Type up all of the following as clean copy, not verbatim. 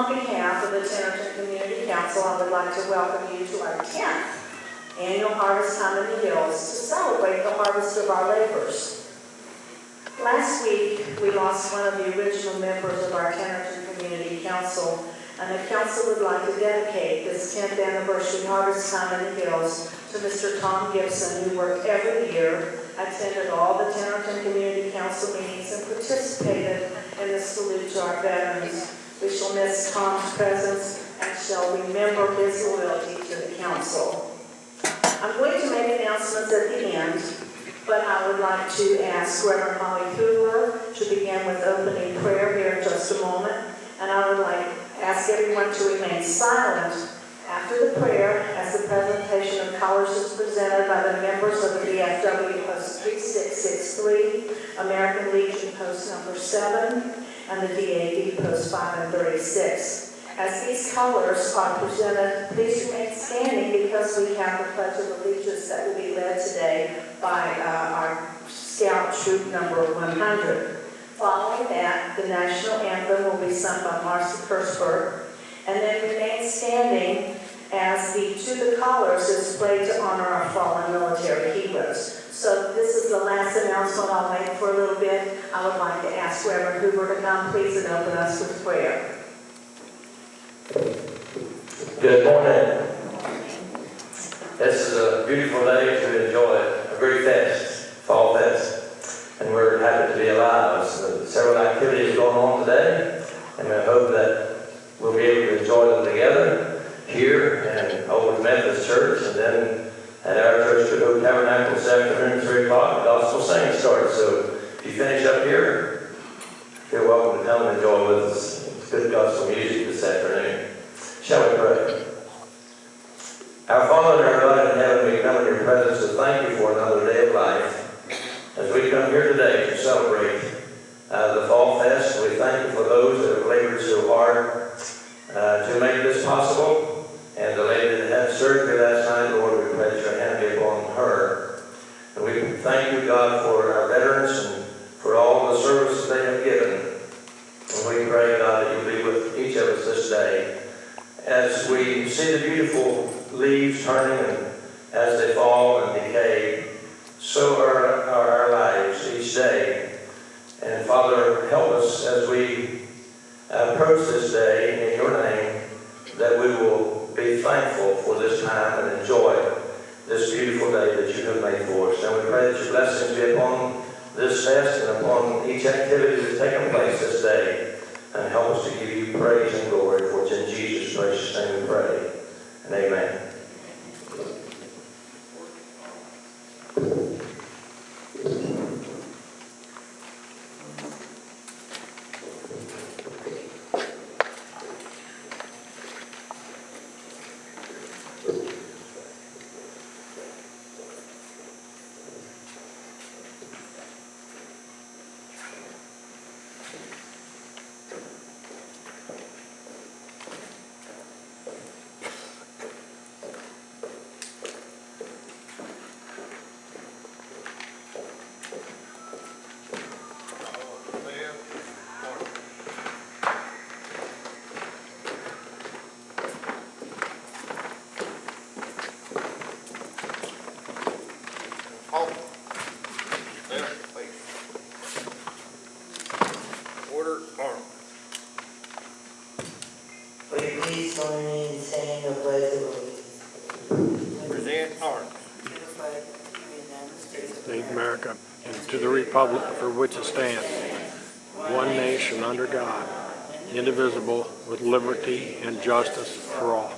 On behalf of the Tenerton Community Council, I would like to welcome you to our 10th annual Harvest Time in the Hills to celebrate the harvest of our labors. Last week, we lost one of the original members of our Tenerton Community Council, and the council would like to dedicate this 10th anniversary Harvest Time in the Hills to Mr. Tom Gibson, who worked every year, attended all the Tenerton Community Council meetings, and participated in the salute to our veterans. We shall miss Tom's presence and shall remember his loyalty to the council. I'm going to make announcements at the end, but I would like to ask Reverend Holly Hoover to begin with opening prayer here in just a moment, and I would like to ask everyone to remain silent after the prayer as the presentation of colors is presented by the members of the VFW Post 3663, American Legion Post number 7, and the DAV Post 5 and 36. As these colors are presented, please remain standing because we have the Pledge of Allegiance that will be led today by our Scout Troop number 100. Following that, the national anthem will be sung by Marcy Kirschberg, and then remain standing as the To the Colors is played to honor our fallen military heroes. So this is the last announcement. I'll wait for a little bit. I would like to ask Reverend Hoover to come please and open us with prayer. Good morning. This is a beautiful day to enjoy a great fest, Fall Fest, and we're happy to be alive. So several activities going on today, and we hope that we'll be able to enjoy them together here and over at Memphis Church, and then at our church, Good Tabernacle, this afternoon at 3 o'clock, the gospel singing starts. So if you finish up here, you're welcome to come and enjoy with us. It's good gospel music this afternoon. Shall we pray? Our Father and our God in heaven, we come in your presence to thank you for another day of life. As we come here today to celebrate the Fall Fest, we thank you for those that have labored so hard to make this possible. And the lady that had surgery last night, Lord, we pray that your hand be upon her. And we thank you, God, for our veterans and for all the service they have given. And we pray, God, that you'll be with each of us this day. As we see the beautiful leaves turning and as they fall and decay, so are our lives each day. And Father, help us as we approach this day in your name, that we will be thankful for this time and enjoy this beautiful day that you have made for us. And we pray that your blessings be upon this fest and upon each activity that's taken place this day. And help us to give you praise and glory, for it's in Jesus' precious name we pray. And amen. America, and to the republic for which it stands, one nation under God, indivisible, with liberty and justice for all.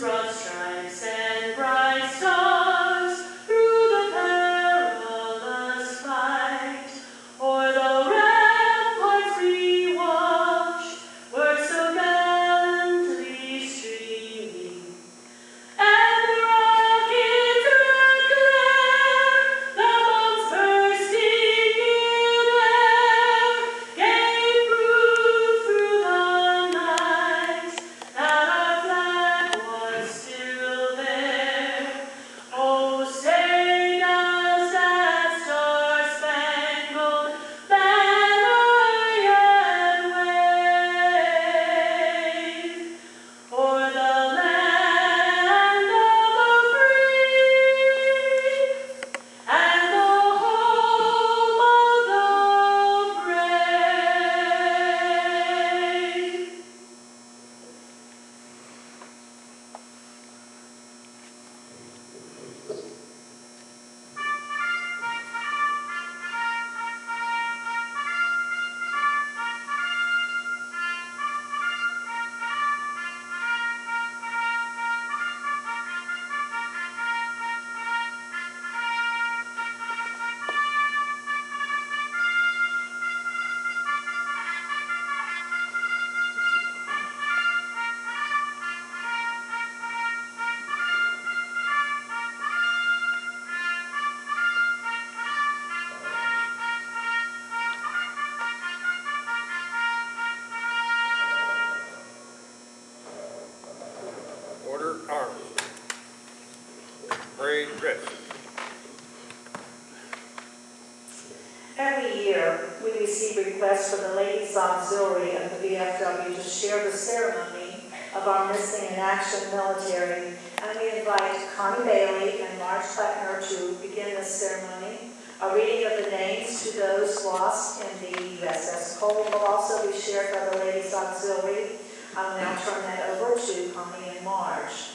Broad stripes and bright stars through the Praise Chris. Every year, we receive requests from the Ladies Auxiliary of the VFW to share the ceremony of our Missing in Action military, and we invite Connie Bailey and Marge Kleckner to begin this ceremony. A reading of the names to those lost in the USS Cole will also be shared by the Ladies Auxiliary. I'll now turn that over to Connie and Marge.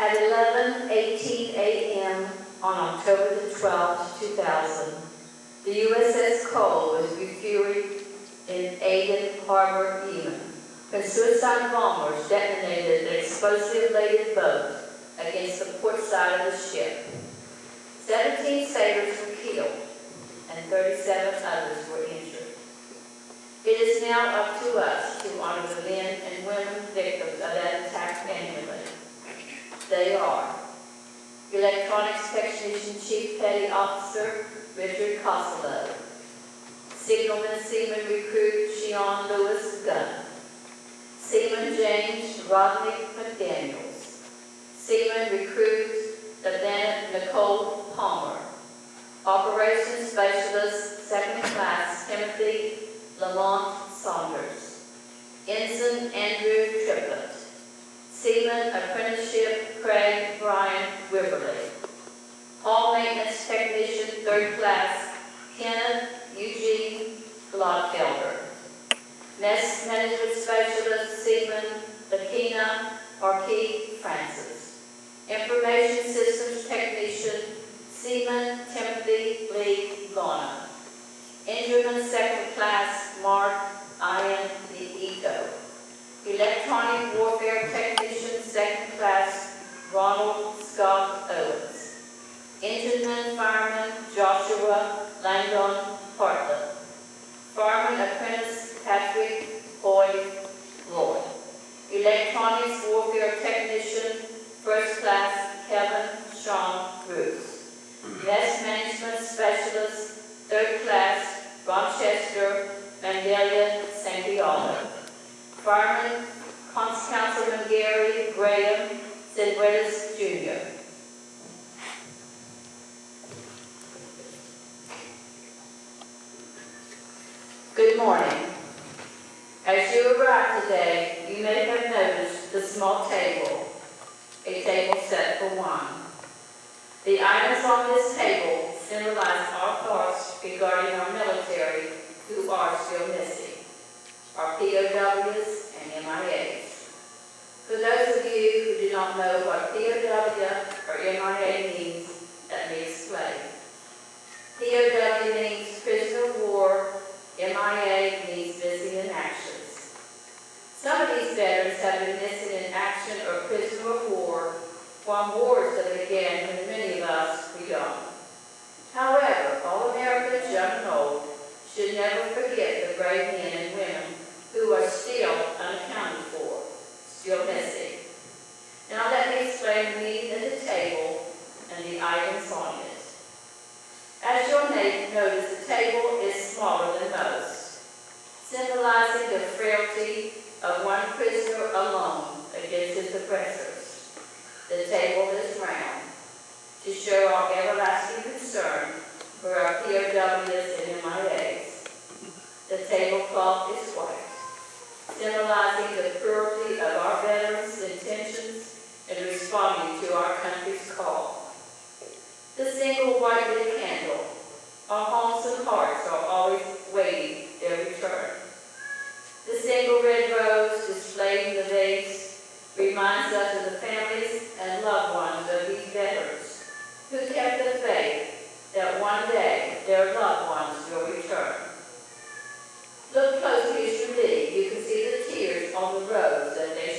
At 11:18 a.m. on October the 12th, 2000, the USS Cole was refueled in Aden Harbor, Yemen, when suicide bombers detonated the explosive-laden boat against the port side of the ship. 17 sailors were killed and 37 others were injured. It is now up to us to honor the men and women victims of that attack annually. They are Electronics Technician Chief Petty Officer Richard Costello, Signalman Seaman Recruit Sean Lewis Gunn, Seaman James Rodney McDaniels, Seaman Recruit Lieutenant Nicole Palmer, Operations Specialist 2nd Class Timothy Lamont Saunders, Ensign Andrew Triplett, Seaman Apprenticeship Craig Brian Wiberly, Hall Maintenance Technician 3rd Class Kenneth Eugene Glodfelder, Mess Management Specialist Seaman Lakina Marquis Francis, Information Systems Technician Seaman Timothy Lee Lona, Engineman 2nd Class Mark Ian Ito, Electronic Warfare Technician 2nd Class Ronald Scott Owens, Engineman Fireman Joshua Langdon Bartlett, Fireman Apprentice Patrick Boyd Lloyd, Electronics Warfare Technician 1st Class Kevin Sean Bruce, Mess Management Specialist 3rd Class Rochester Mandelia Santiago, Fireman Councilman Gary Graham Sidwellis Jr. Good morning. As you arrived today, you may have noticed the small table, a table set for one. The items on this table symbolize our thoughts regarding our military who are still missing, our POWs and MIAs. For those of you who do not know what POW or MIA means, let me explain. POW means prisoner of war, MIA means missing in actions. Some of these veterans have been missing in action or prisoner of war from wars that began when many of us were young. However, all Americans, young and old, should never forget the brave men and women who are still unaccounted for, still missing. Now let me explain the meaning of the table and the items on it. As you'll notice, the table is smaller than most, symbolizing the frailty of one prisoner alone against his oppressors. The table is round, to show our everlasting concern for our POWs and MIAs. The tablecloth is white, symbolizing the purity of our veterans' intentions in responding to our country's call. The single white lit candle, our homes and hearts are always waiting their return. The single red rose displayed in the vase reminds us of the families and loved ones of these veterans who kept the faith that one day their loved ones will return. Look closely as you read, you can see the tears on the rose that they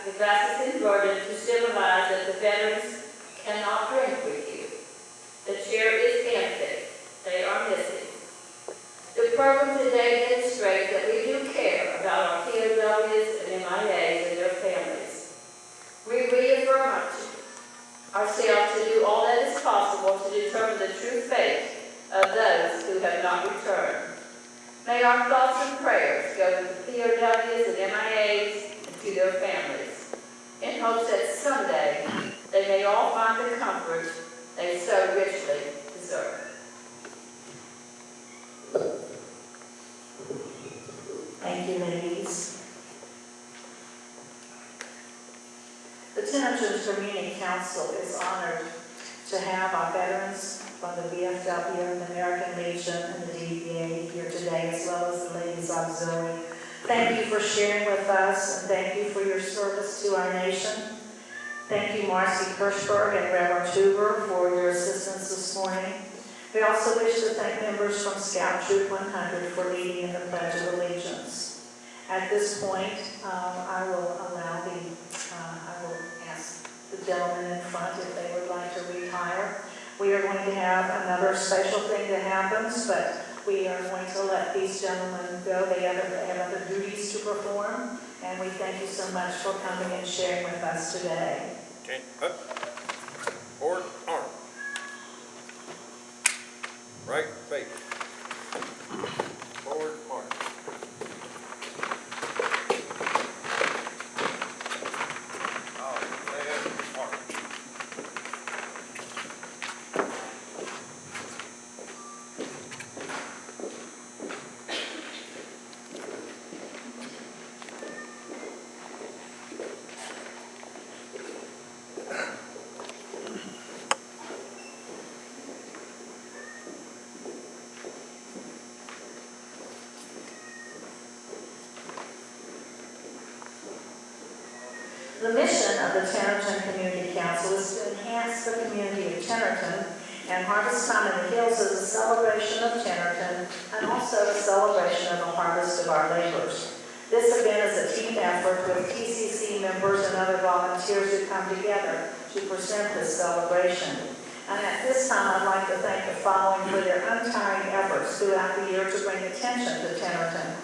the glass is inverted to symbolize that the veterans cannot drink with you. The chair is empty. They are missing. The program today demonstrates that we do care about our POWs and MIAs and their families. We reaffirm ourselves to do all that is possible to determine the true fate of those who have not returned. May our thoughts and prayers go to the POWs and MIAs and to their families, in hopes that someday they may all find the comfort they so richly deserve. Thank you, ladies. The Tenerton Community Council is honored to have our veterans from the VFW, the American Legion, and the DVA here today, as well as the Ladies Auxiliary. Thank you for sharing with us, and thank you for your service to our nation. Thank you, Marcy Kirschberg and Reverend Hoover, for your assistance this morning. We also wish to thank members from Scout Troop 100 for leading in the Pledge of Allegiance. At this point, I will ask the gentlemen in front if they would like to retire. We are going to have another special thing that happens, but we are going to let these gentlemen go. They have other duties to perform, and we thank you so much for coming and sharing with us today. Okay, up, forward, arm. Right, face. Forward, march. Left, march. The mission of the Tenerton Community Council is to enhance the community of Tenerton, and Harvest Time in the Hills is a celebration of Tenerton and also a celebration of the harvest of our labors. This event is a team effort with TCC members and other volunteers who come together to present this celebration. And at this time, I'd like to thank the following for their untiring efforts throughout the year to bring attention to Tenerton.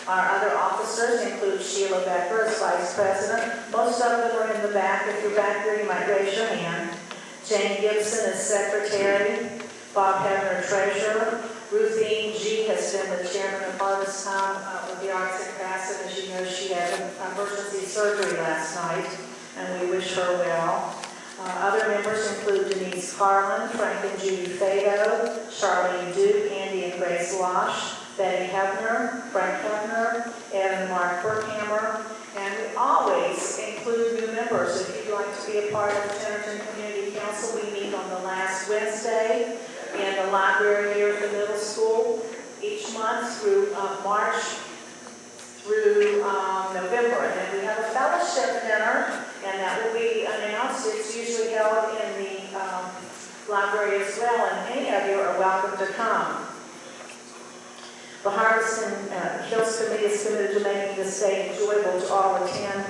Our other officers include Sheila Becker as Vice President. Most of them are in the back. If you're back there, you might raise your hand. Jane Gibson is Secretary. Bob Hebner, Treasurer. Ruthine G. has been the Chairman of Harvest Time with the Arts and Crafts, and as you know, she had an emergency surgery last night, and we wish her well. Other members include Denise Carlin, Frank and Judy Fado, Charlene Duke, Andy and Grace Losh, Betty Hebner, Frank Hebner, and Mark Berkhammer. And we always include new members. If you'd like to be a part of the Tenerton Community Council, we meet on the last Wednesday in the library here at the middle school each month through March through November. And then we have a fellowship dinner, and that will be announced. It's usually held in the library as well, and any of you are welcome to come. The Harvest and Hills Committee is committed to making this day enjoyable to all attend.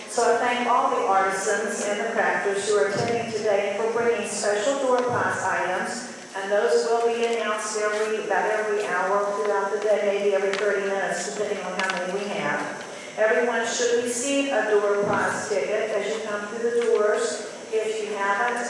So I thank all the artisans and the crafters who are attending today for bringing special door prize items, and those will be announced about every hour throughout the day, maybe every 30 minutes, depending on how many we have. Everyone should receive a door prize ticket as you come through the doors. If you haven't,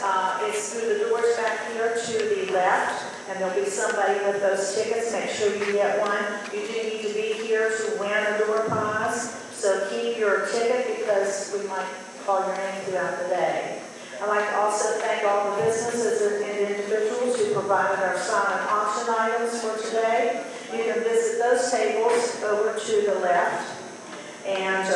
it's through the doors back here to the left, and there'll be somebody with those tickets. Make sure you get one. You do need to be here to win a door prize, so keep your ticket because we might call your name throughout the day. I'd like to also thank all the businesses and individuals who provided our silent auction items for today. You can visit those tables over to the left. And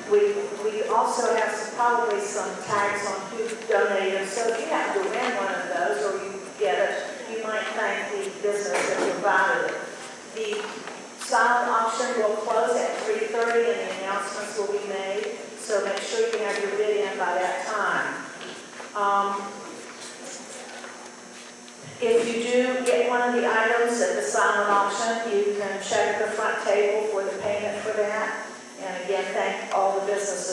we also have probably some tags on who donated. So if you happen to win one of those or you get it, you might thank the business that provided it. The silent auction will close at 3:30 and the announcements will be made. So make sure you have your bid in by that time. If you do get one of the items at the silent auction, you can check the front table for the payment for that. And again, thank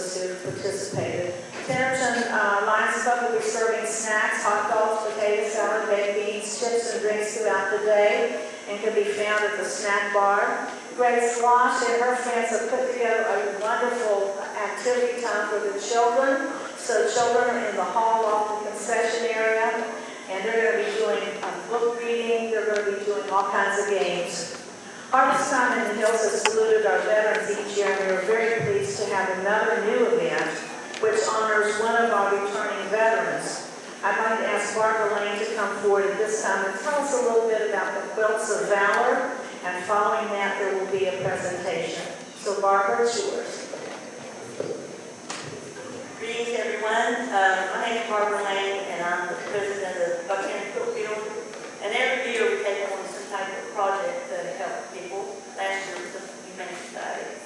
businesses who participated. Tennerton Lions Club will be serving snacks, hot dogs, potato salad, baked beans, chips, and drinks throughout the day, and can be found at the snack bar. Grace Wash and her friends have put together a wonderful activity time for the children. So children are in the hall off the concession area, and they're going to be doing book reading. They're going to be doing all kinds of games. Harvest Time in the Hills has saluted our veterans each year, and we are very pleased to have another new event which honors one of our returning veterans. I'd like to ask Barbara Lane to come forward at this time and tell us a little bit about the Quilts of Valor, and following that there will be a presentation. So Barbara, it's yours. Greetings, everyone. My name is Barbara Lane, and I'm the president of Buchanan Quilt Guild. And every year we take on some type of project to help people. Last year was the Humane Society.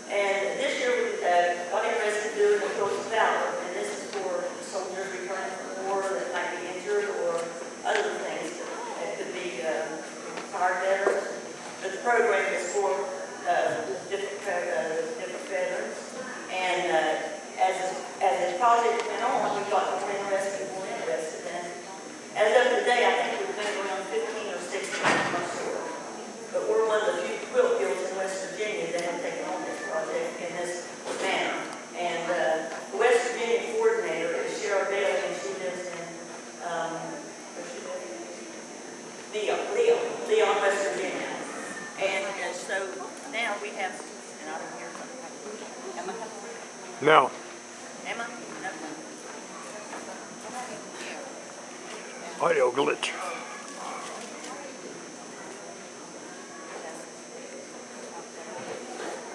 And this year we got interested in doing the Quilts of Valor. And this is for soldiers returning from war that might be injured or other things. It could be retired veterans. But the program is for different veterans. And as the project went on, we got more interested. And as of today, I think we've been around 15 or 16 months short. But we're one of the few quilt guilds in West Virginia that have taken on this project in this manner. And the West Virginia coordinator is Cheryl Bailey, and she lives in Leon, West Virginia. And so now we have, and I don't hear something. Emma? No. Emma? No. Audio glitch.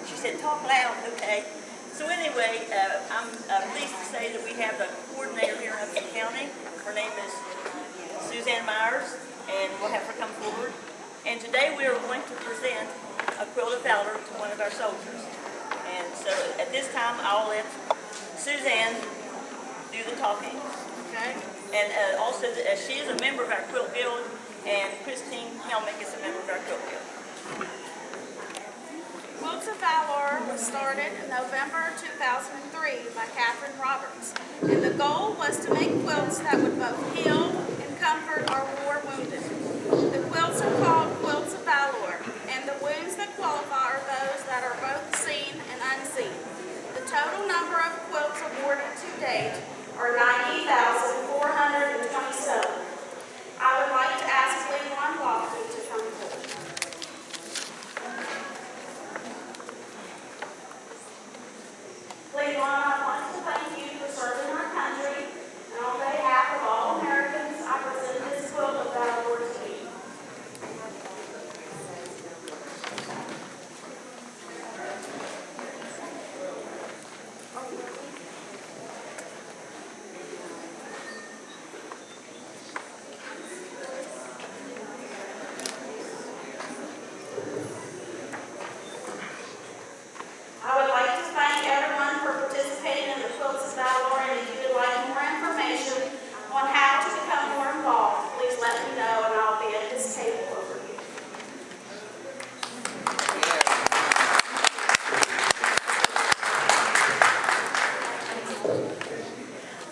She said, talk loud, okay. So anyway, I'm pleased to say that we have the coordinator here in Upton County. Her name is Suzanne Myers, and we'll have her come forward. And today we are going to present a Quilt of Valor to one of our soldiers. And so at this time, I'll let Suzanne do the talking, okay? And also, she is a member of our Quilt Guild, and Christine Helmick is a member of our Quilt Guild. Quilts of Valor was started in November 2003 by Catherine Roberts, and the goal was to make quilts that would both heal and comfort our war wounded. The quilts are called Quilts of Valor, and the wounds that qualify are those that are both seen and unseen. The total number of quilts awarded to date are 90,427. I would like to ask Leon Lofty to come forward. Leon, I want to thank you for serving our country, and on behalf of all Americans, I present this quilt of Valor to you. I would like to thank everyone for participating in the Quilts of Valor, and if you would like more information on how to become more involved, please let me know and I'll be at this table over here.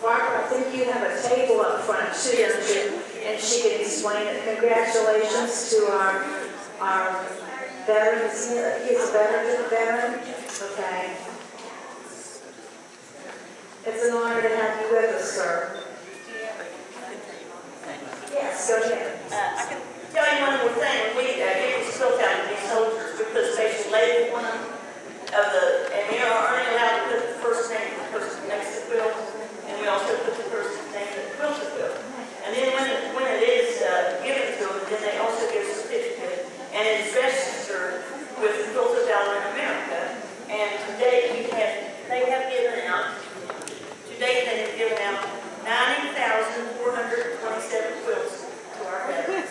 Barbara, I think you have a table up front too, don't you? And she can explain it. Congratulations to our veteran. He's a veteran. Okay. It's an honor to have you with us, sir. Yes, go ahead. I can tell you one more thing. When we gave this quilt out to these soldiers, we put a special label on them and we are only allowed to put the first name of the person next to the quilt, and we also put the person's name that quilts the quilt. And then when it is given to them, then they also get a certificate, and it is registered with the Quilts of Valor in America. And today they have given out 90,427 quilts to our veterans.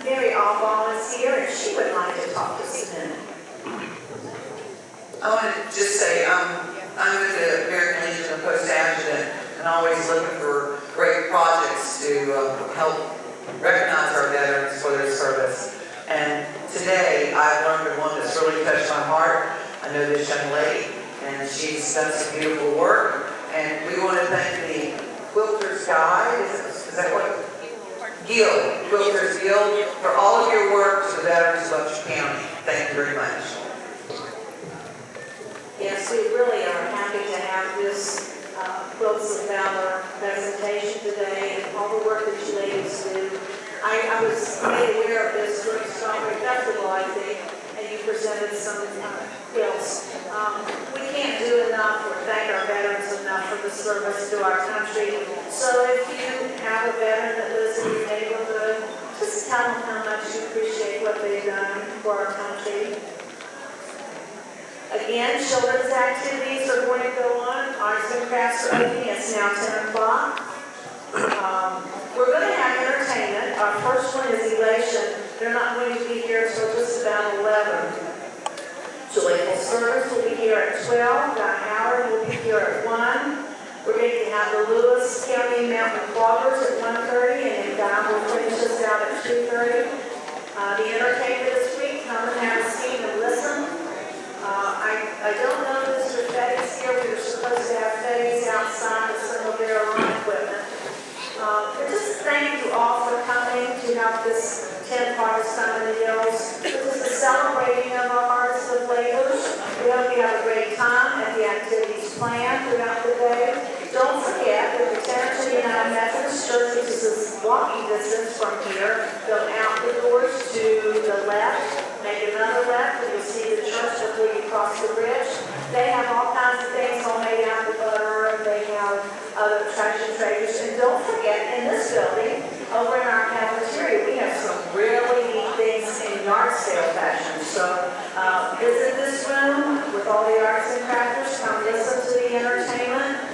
Mary Allbaugh is here, and she would like to talk to us a minute. I want to just say I'm with the American Legion of Post-Adjutant and always looking for great projects to help recognize our veterans for their service. And today I learned of one that's really touched my heart. I know this young lady, and she's done some beautiful work. And we want to thank the Quilters Guide, is that what? Guild, Quilters Guild, for all of your work to the veterans of Upshur County. Thank you very much. Yes, we really are happy to have this Quilts of Valor presentation today and all the work that you ladies do. I was made aware of this during Strawberry Festival, I think, and you presented some quilts. We can't do enough or thank our veterans enough for the service to our country. So if you have a veteran that lives in your neighborhood, just tell them how much you appreciate what they've done for our country. Again, children's activities are going to go on. Arts and crafts are opening. It's now 10 o'clock. We're going to have entertainment. Our first one is Elation. They're not going to be here until just about 11. Joyful Service will be here at 12. Don Howard will be here at 1. We're going to have the Lewis County Mountain Cloggers at 1:30, and then Don will finish us out at 2:30. The entertainment this week, come and have a seat and listen. I don't know if Mr. Fetty's here. We were supposed to have Fetty's outside with some of their lawn equipment. But just thank you all for coming to have this 10th Harvest Time in the Hills. This is a celebrating of our harvest of labors. We hope you have a great time at the activities planned throughout the day. Don't forget that the Tennessee United Methodist Church is walking distance from here. Go out the doors to the left, make another left, and you'll see the church before you cross the bridge. They have all kinds of things homemade out of butter, and they have other traction traders. And don't forget, in this building, over in our cafeteria, we have some really neat things in yard sale fashion. So visit this room with all the arts and crafters. Come listen to the entertainment.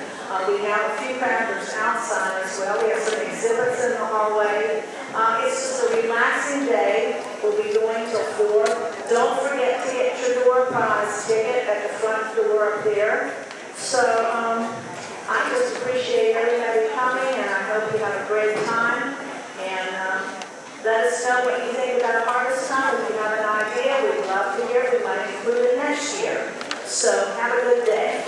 We have a few crafters outside as well. We have some exhibits in the hallway. It's just a relaxing day. We'll be going till 4. Don't forget to get your door prize ticket at the front door up there. So I just appreciate everybody coming, and I hope you have a great time. And let us know what you think about Harvest Time. If you have an idea, we'd love to hear it. We might include it next year. So have a good day.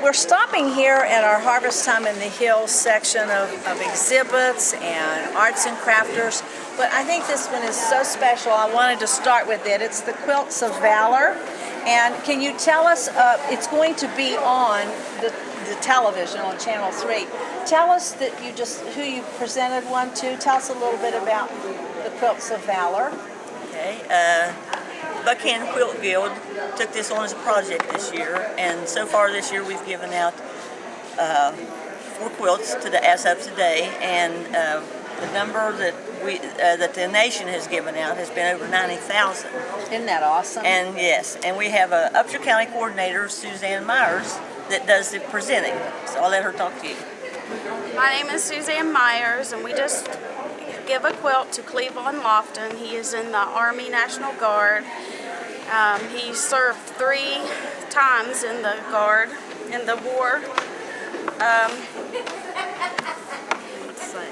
We're stopping here at our Harvest Time in the Hills section of exhibits and arts and crafters, but I think this one is so special. I wanted to start with it. It's the Quilts of Valor, and can you tell us, it's going to be on the television on Channel 3. Tell us that who you presented one to. Tell us a little bit about the Quilts of Valor. Okay, Buckhannon Quilt Guild took this on as a project this year, and so far this year we've given out 4 quilts as of today, and the number that the nation has given out has been over 90,000. Isn't that awesome? And yes, and we have a Upshur County coordinator, Suzanne Myers, that does the presenting. So I'll let her talk to you. My name is Suzanne Myers, and we just give a quilt to Cleveland Lofton. He is in the Army National Guard. He served 3 times in the Guard, in the war. Let's see.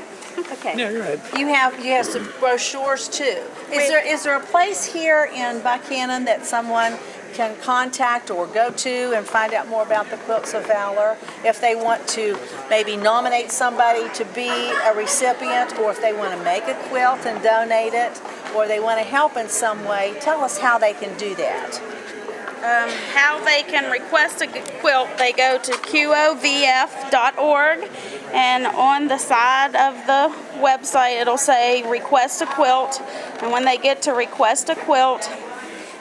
Okay. Yeah, you're right. You have some brochures too. Is there a place here in Buckhannon that someone can contact or go to and find out more about the Quilts of Valor if they want to maybe nominate somebody to be a recipient, or if they want to make a quilt and donate it, or they want to help in some way? Tell us how they can do that. How they can request a quilt, they go to qovf.org, and on the side of the website it'll say request a quilt, and when they get to request a quilt,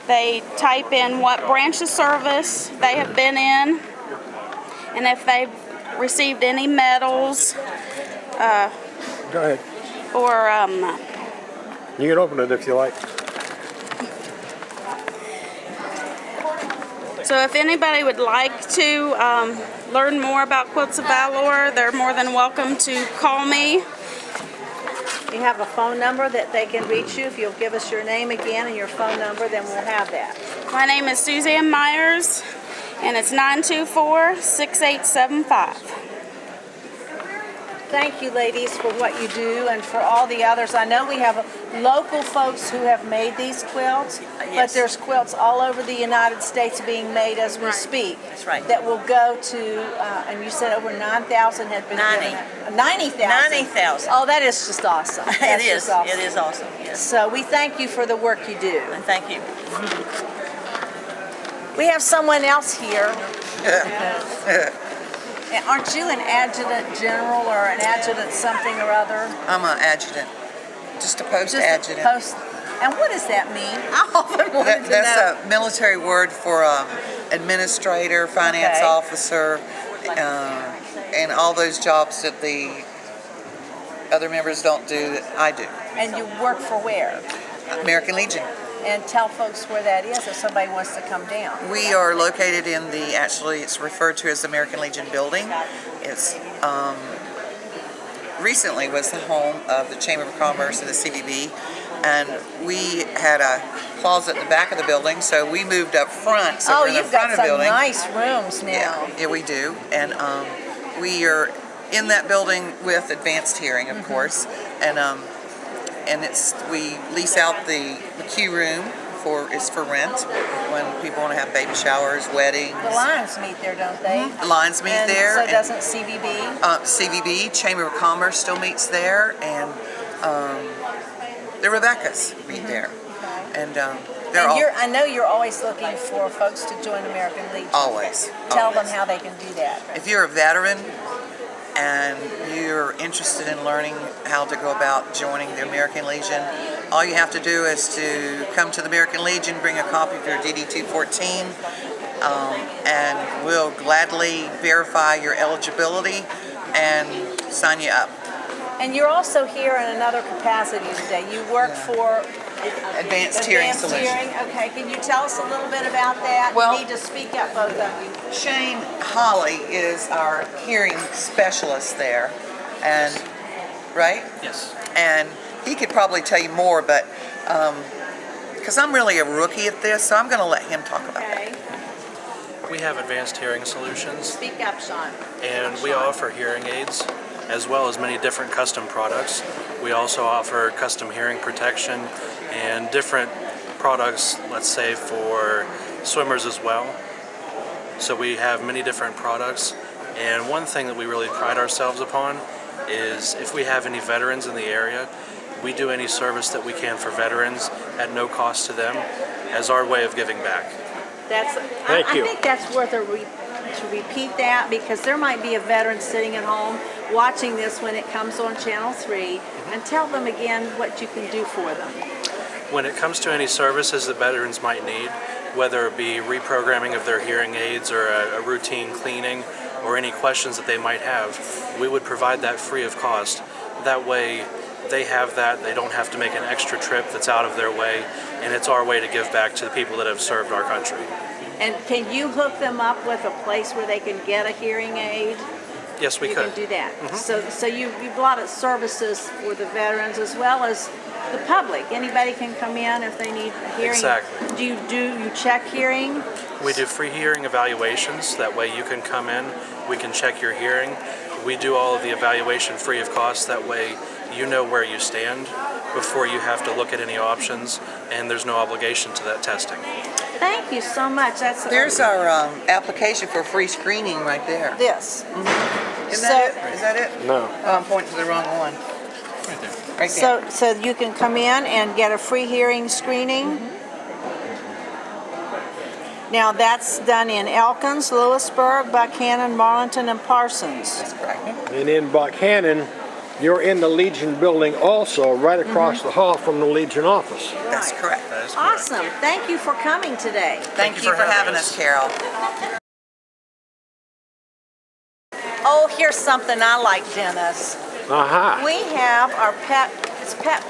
they type in what branch of service they have been in, and if they've received any medals. Go ahead. Or You can open it if you like. so if anybody would like to learn more about Quilts of Valor, they're more than welcome to call me. You have a phone number that they can reach you. If you'll give us your name again and your phone number, then we'll have that. My name is Suzanne Myers, and it's 924-6875. Thank you, ladies, for what you do and for all the others. I know we have local folks who have made these quilts, but Yes. there's quilts all over the United States being made as we speak. That's right. That will go to, and you said over 9,000 had been 90. given. 90,000. 90,000. Oh, that is just awesome. It That's is. just awesome. It is awesome. Yes. So we thank you for the work you do. And thank you. We have someone else here. And aren't you an adjutant general or an adjutant something or other? I'm an adjutant, just a post Just a adjutant. post. And what does that mean? I often wanted to know. That's a military word for administrator, finance Okay. officer, and all those jobs that the other members don't do that I do. And you work for where? American Legion. And tell folks where that is if somebody wants to come down. We are located in the, actually it's referred to as the American Legion building. It's recently was the home of the Chamber of Commerce and the CBB, and we had a closet in the back of the building, so we moved up front. So Oh, we're in the you've front got of the some building. nice rooms now. Yeah, we do, and we are in that building with advanced hearing, of course, and it's we lease out the McHugh room is for rent when people want to have baby showers, weddings. The Lions meet there, don't they? The Lions meet And there. so and, doesn't CVB? CVB, Chamber of Commerce still meets there, and the Rebeccas meet there. And they're And all I know you're always looking for folks to join American Legion. always. Tell them always. how they can do that. If you're a veteran and you're interested in learning how to go about joining the American Legion, all you have to do is to come to the American Legion, bring a copy of your DD-214, and we'll gladly verify your eligibility and sign you up. And you're also here in another capacity today. You work for Advanced Hearing Advanced Solutions. Hearing. Okay, can you tell us a little bit about that? Well- You need to speak up, both of you. Shane Holly is our hearing specialist there, and right? Yes. And he could probably tell you more, but because I'm really a rookie at this, so I'm going to let him talk about it. Okay, We have Advanced Hearing Solutions, speak up, Sean. and we offer hearing aids as well as many different custom products. We also offer custom hearing protection and different products, let's say for swimmers as well. So we have many different products, and one thing that we really pride ourselves upon is if we have any veterans in the area, we do any service that we can for veterans at no cost to them as our way of giving back. Thank you. I think that's worth to repeat that, because there might be a veteran sitting at home watching this when it comes on Channel 3, and tell them again what you can do for them. When it comes to any services that veterans might need, whether it be reprogramming of their hearing aids or a routine cleaning or any questions that they might have, we would provide that free of cost. That way they have that, they don't have to make an extra trip that's out of their way, and it's our way to give back to the people that have served our country. And can you hook them up with a place where they can get a hearing aid? Yes, we You could. can do that. So you've a lot of services for the veterans as well as the public. Anybody can come in if they need hearing. Exactly. Do you check hearing? We do free hearing evaluations. That way you can come in, we can check your hearing. We do all of the evaluation free of cost. That way you know where you stand before you have to look at any options, and there's no obligation to that testing. Thank you so much. There's our application for free screening right there. this. Isn't that it? Is that it? No. Oh, I'm pointing to the wrong one. Right there. Right there. So you can come in and get a free hearing screening. Now that's done in Elkins, Lewisburg, Buchanan, Marlinton, and Parsons. That's correct. And in Buchanan, you're in the Legion building also, right across the hall from the Legion office. That's correct. That is correct. Awesome. Thank you for coming today. Thank you for having us, Carol. Oh, here's something I like, Dennis. Aha. We have our pet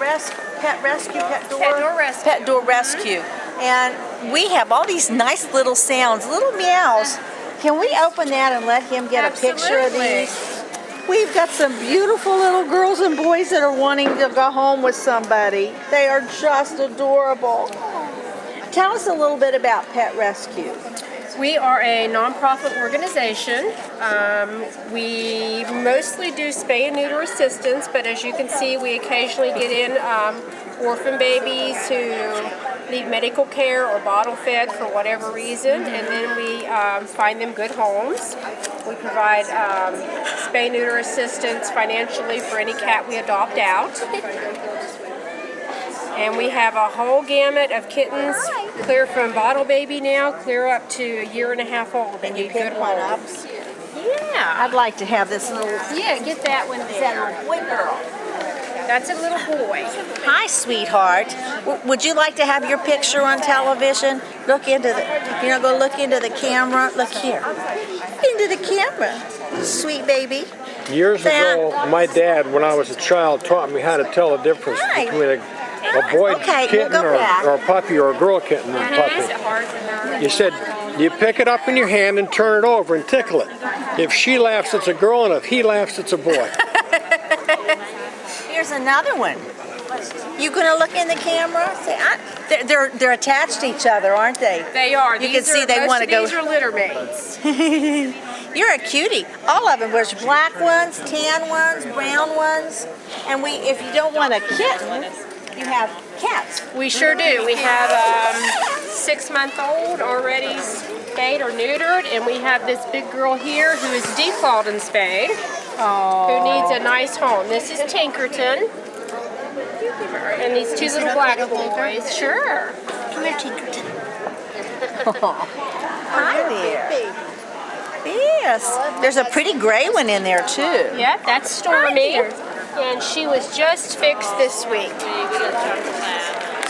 rescue, pet door rescue. Pet door rescue. And we have all these nice little sounds, little meows. Can we open that and let him get a picture of Absolutely. these? We've got some beautiful little girls and boys that are wanting to go home with somebody. They are just adorable. Tell us a little bit about Pet Rescue. We are a nonprofit organization. We mostly do spay and neuter assistance, but as you can see, we occasionally get in orphan babies who need medical care or bottle fed for whatever reason, and then we find them good homes. We provide spay neuter assistance financially for any cat we adopt out. And we have a whole gamut of kittens, clear from bottle baby now, clear up to a year and a half old. And you pick one up? Yeah. I'd like to have this little, Yeah, get that one is that a there. little boy girl? That's a little boy. Hi, sweetheart. Would you like to have your picture on television? Look into the, go look into the camera. Look here. Look into the camera. Sweet baby. Years ago, my dad, when I was a child, taught me how to tell the difference between a boy kitten or a puppy or a girl kitten and a puppy. You said, you pick it up in your hand and turn it over and tickle it. If she laughs, it's a girl, and if he laughs, it's a boy. Here's another one. You gonna look in the camera? Say, they're attached to each other, aren't they? They are. You can see they want to go. These are litter mates. You're a cutie. All of them. There's black ones, tan ones, brown ones, and if you don't want a kitten, you have cats. We sure do. We have 6-month-old already spayed or neutered, and we have this big girl here who is declawed and spayed, who needs a nice home. This is Tinkerton, and these two little black boys. Sure. Come here, Tinkerton. Hi there. Yes. There's a pretty gray one in there too. Yep, that's Stormy, and she was just fixed this week.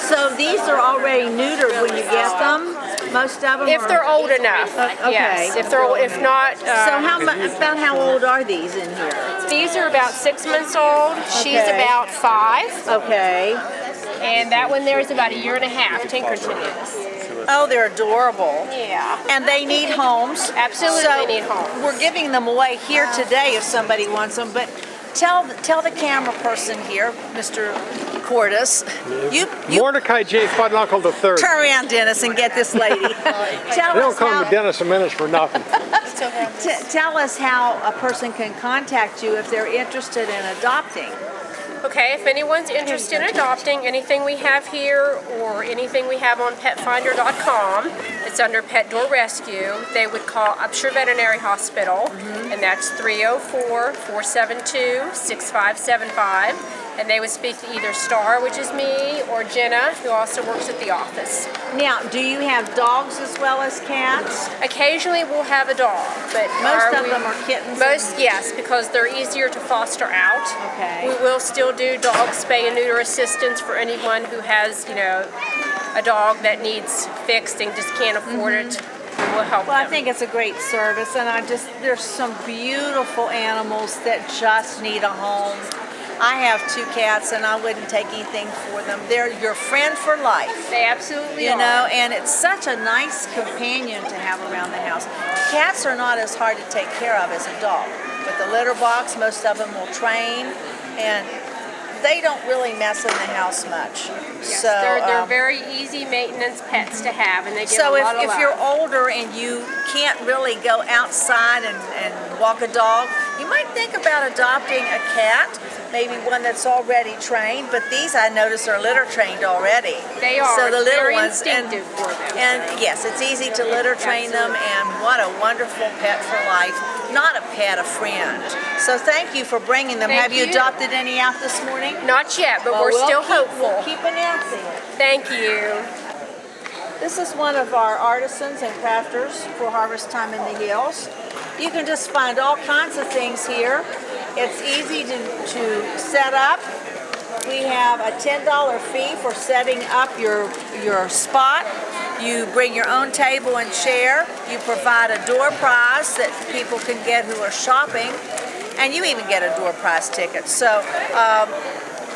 So these are already neutered when you get them. Most of them. If they're old enough, okay. yes. If not. So about how old are these in here? These are about 6 months old. She's about 5. Okay. And that one there is about a year and a half. Tinkerton is. Oh, they're adorable. Yeah. And they need homes. Absolutely, so they need homes. We're giving them away here today if somebody wants them. But tell the camera person here, Mr. Cordis. You Mordecai J. Fudnuncle III. Turn around, Dennis, and get this lady. They don't call me Dennis and Menace for nothing. Tell us how a person can contact you if they're interested in adopting. Okay, if anyone's interested in adopting anything we have here or anything we have on petfinder.com, it's under Pet Door Rescue. They would call Upshur Veterinary Hospital, and that's 304-472-6575. And they would speak to either Star, which is me, or Jenna, who also works at the office. Now, do you have dogs as well as cats? Occasionally we'll have a dog, but most of them are kittens. Yes, because they're easier to foster out. Okay. We will still do dog spay and neuter assistance for anyone who has, a dog that needs fixed and just can't afford it. We'll help Well, them. I think it's a great service, and there's some beautiful animals that just need a home. I have 2 cats, and I wouldn't take anything for them. They're your friend for life. They absolutely are. And it's such a nice companion to have around the house. Cats are not as hard to take care of as a dog. With the litter box, most of them will train, and they don't really mess in the house much. Yes, So they're very easy maintenance pets to have, and they get a lot of if love. you're older and you can't really go outside and walk a dog, you might think about adopting a cat, maybe one that's already trained. But these, I notice, are litter trained already. They are. So the little very ones, instinctive for them. And yes, it's easy to litter train them, and what a wonderful pet for life. Not a pet, a friend. So thank you for bringing them. Thank Have you you. adopted any out this morning? Not yet, but Well, we're still we'll hopeful. keep announcing it. Thank you. This is one of our artisans and crafters for Harvest Time in the Hills. You can just find all kinds of things here. It's easy to set up. We have a $10 fee for setting up your spot. You bring your own table and chair. You provide a door prize that people can get who are shopping. And you even get a door prize ticket. So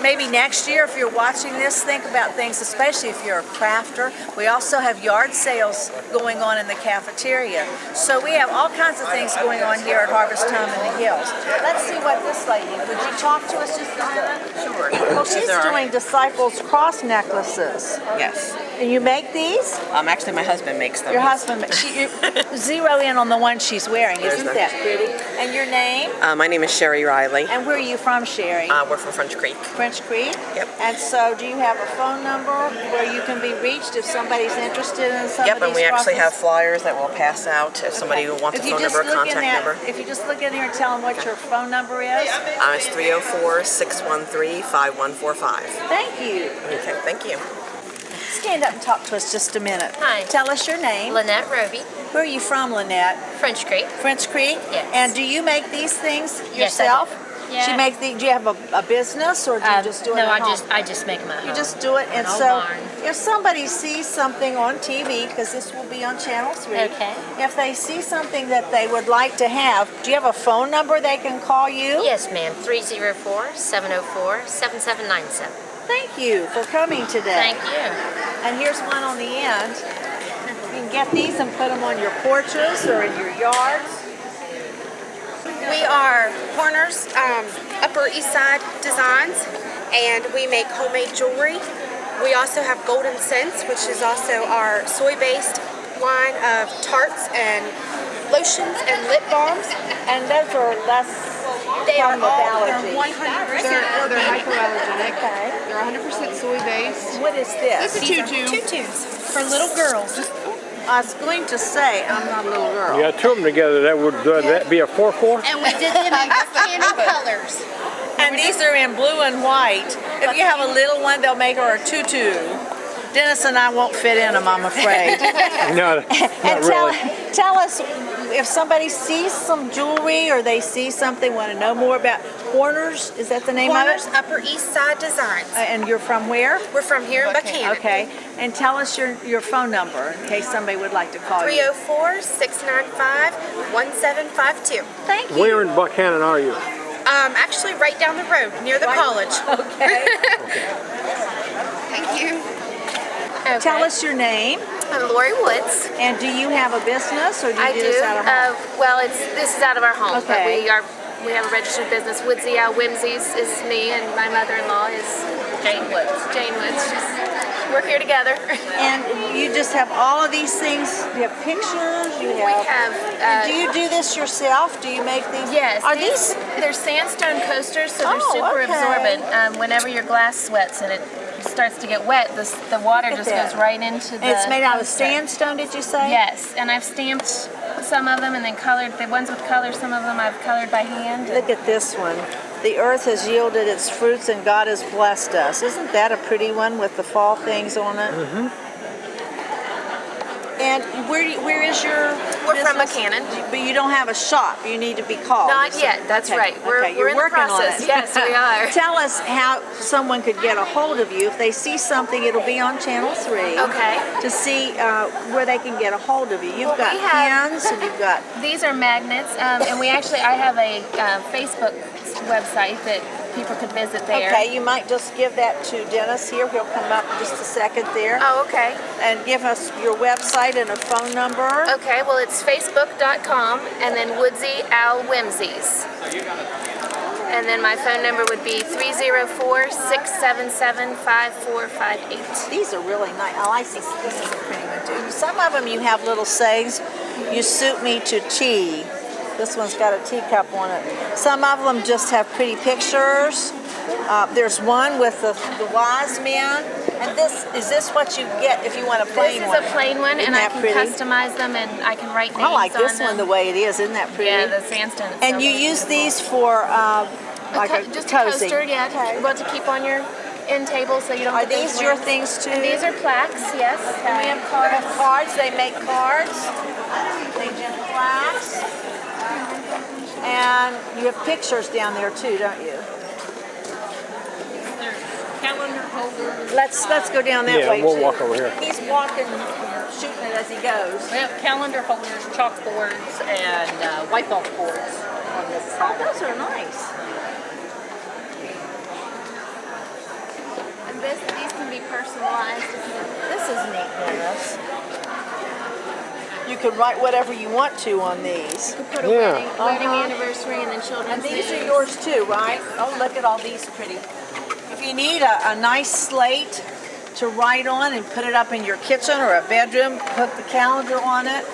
maybe next year, if you're watching this, think about things, especially if you're a crafter. We also have yard sales going on in the cafeteria. So we have all kinds of things going on here at Harvest Time in the Hills. Let's see what this lady, would you talk to us just a minute? Sure. Well, she's doing Disciples cross necklaces. Yes. And you make these? Actually, my husband makes them. Your husband, zero in on the one she's wearing. Isn't There's that pretty? And your name? My name is Sherry Riley. And where are you from, Sherry? We're from French Creek. French Creek? Yep. And so do you have a phone number where you can be reached if somebody's interested in some of Yep, these and we actually have crosses? flyers that we'll pass out if somebody wants a If you phone just number or look in contact that, number. if you just look in here and tell them what your phone number is. It's 304-613-5145. Thank you. Okay, thank you. Stand up and talk to us just a minute. Hi. Tell us your name. Lynette Roby, Where are you from, Lynette? French Creek. French Creek? Yes. And do you make these things Yes, I yourself? do. Yeah. Do you make do you have a business or do you just do it No, at home? I just make them at You home. just do it, and An old so barn. if somebody sees something on TV, because this will be on Channel 3, Okay. if they see something that they would like to have, do you have a phone number they can call you? Yes, ma'am. 304-704-7797. Thank you for coming today. Thank you. And here's one on the end. You can get these and put them on your porches or in your yards. We are Horner's Upper East Side Designs, and we make homemade jewelry. We also have Golden Scents, which is also our soy-based line of tarts and lotions and lip balms. And those are less They are prone with all, allergies. they're hypoallergenic. Okay. They're 100% soy-based. What is this? It's a tutu. Tutus for little girls. I was going to say, I'm not a little girl. You got two of them together, that would that be a 4-4? And we did them in candy colors. And these are in blue and white. If you have a little one, they'll make her a tutu. Dennis and I won't fit in them, I'm afraid. No, And not really. tell us if somebody sees some jewelry or they see something, want to know more about Horner's, is that the name Horner's of it? Upper East Side Designs. And you're from where? We're from here in Buchanan. Okay. And tell us your phone number in case somebody would like to call you. 304-695-1752. Thank you. Where in Buchanan are you? Actually right down the road, near the college. Okay. Thank you. Tell us your name. I'm Lori Woods. And do you have a business or do you I do this out of home? Well, this is out of our home, Okay. but we have a registered business. Woodsy Al Whimsies is me, and my mother-in-law is Jane Woods. Jane Woods. We're here together. And you just have all of these things. You have pictures. You have. We have. Do you do this yourself? Do you make these? Yes. Are these? They're sandstone coasters, so they're Oh, super okay. absorbent. Whenever your glass sweats and it starts to get wet, the water Look at just that. goes right into the. And it's made out of coaster. sandstone, did you say? Yes, and I've stamped some of them and then colored the ones with color. Some of them I've colored by hand. Look at this one. The earth has yielded its fruits and God has blessed us. Isn't that a pretty one with the fall things on it? Mm-hmm. And where is your We're from business? Buchanan. But you don't have a shop. You need to be called. Not yet, that's Okay, right. We're you're in the working on process. it. Yes, we are. Tell us how someone could get a hold of you. If they see something, it'll be on Channel 3. Okay. To see where they can get a hold of you. You've got we have- pens and you've got... These are magnets, and I have a Facebook website that people could visit there. Okay, you might just give that to Dennis here. He'll come up in just a second there. Oh, okay. And give us your website and a phone number. Okay, well it's facebook.com and then Woodsy Al Whimsies. And then my phone number would be 304-677-5458. These are really nice. I like these. This is a pretty one too. Some of them you have little sayings. You suit me to tea. This one's got a teacup on it. Some of them just have pretty pictures. There's one with the wise men. And is this what you get if you want a plain one? This is a plain one, Isn't and I that can pretty? customize them, and I can write names I like this on one them. the way it is. Isn't that pretty? Yeah, the sandstone. is And so you pretty. use these for like a just cozy. a coaster, yeah. Okay. Well, to keep on your end table so you don't. Are get those these your worms. things too? And these are plaques, yes. And we have cards. They have cards. They make cards. They do plaques. And you have pictures down there too, don't you? Calendar holders. Let's go down that Yeah, way we'll too. walk over here. He's walking, shooting it as he goes. We have calendar holders, chalkboards, and whiteboard boards on this Oh, side. those are nice. And these can be personalized. This is neat, Dennis. You can write whatever you want to on these. You put a Yeah. wedding anniversary, and then children's And these are names. yours too, right? Oh, look at all these pretty. If you need a nice slate to write on and put it up in your kitchen or a bedroom, put the calendar on it.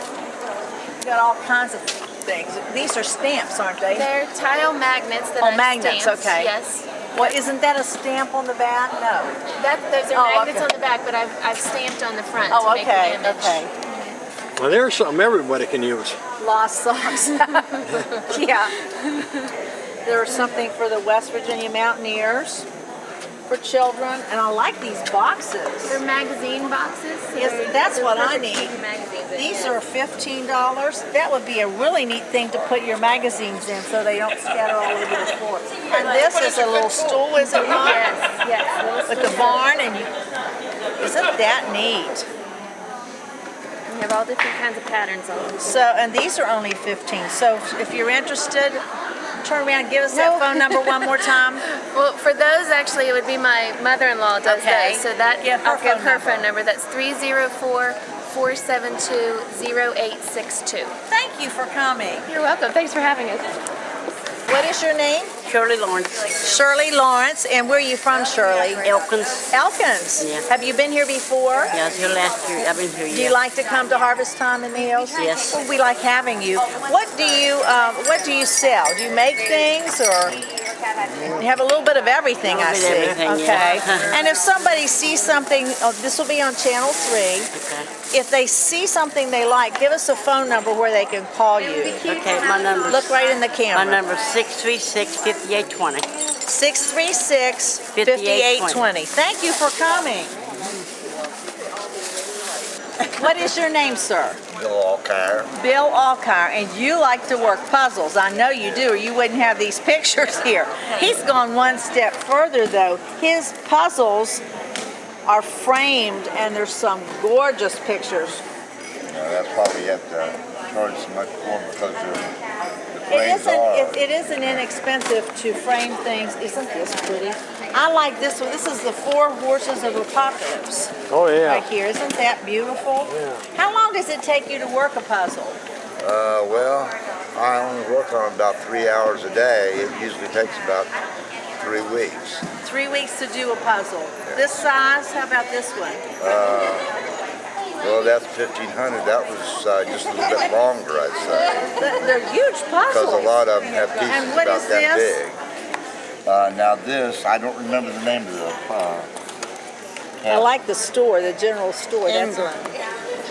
Got all kinds of things. These are stamps, aren't they? They're tile magnets that Oh, I've magnets, stamped. okay. Yes. Well, isn't that a stamp on the back? No. Those are Oh, magnets okay. on the back, but I've stamped on the front Oh, to make okay, the image. okay. Well, there's something everybody can use. Lost socks. Yeah. There's something for the West Virginia Mountaineers, for children, and I like these boxes. They're magazine boxes. So Yes, that's they're what I perfect to need. keep your magazines in. These are $15. That would be a really neat thing to put your magazines in so they don't scatter all over the floor. And this is a little stool, is it not? Yes. With the barn, and you, isn't that neat? We have all different kinds of patterns on them. So, and these are only 15. So if you're interested, turn around and give us that phone number one more time. Well, for those, actually, it would be my mother-in-law does Okay. those. So that Give her I'll give phone her number. phone number. That's 304-472-0862. Thank you for coming. You're welcome. Thanks for having us. What is your name? Shirley Lawrence. Shirley Lawrence. And where are you from, Shirley? Elkins. Elkins? Yeah. Have you been here before? Yeah, I was here last year. I've been here. Do you like to come to Harvest Time in the Hills? Yes. Well, we like having you. What do you sell? Do you make things, or you have a little bit of everything? I see. Everything, Okay. yeah. And if somebody sees something, this will be on Channel 3. If they see something they like, give us a phone number where they can call you. Okay, my number. Look right in the camera. My number is 636-5820. 636-5820. Thank you for coming. What is your name, sir? Bill Alkire. Bill Alkire, and you like to work puzzles. I know you do, or you wouldn't have these pictures here. He's gone one step further, though. His puzzles are framed, and there's some gorgeous pictures. That's why we have to charge so much for them, because the frames It isn't inexpensive to frame things. Isn't this pretty? I like this one. This is the 4 Horses of Apocalypse. Oh, yeah. Right here. Isn't that beautiful? Yeah. How long does it take you to work a puzzle? well, I only work on about 3 hours a day. It usually takes about 3 weeks. 3 weeks to do a puzzle. This size? How about this one? Well, that's 1,500. That was just a little bit longer, I'd say. They're huge puzzles. Because a lot of them have pieces And what about is that this? big. Now this, I don't remember the name of the I like the store, the general store. That's one.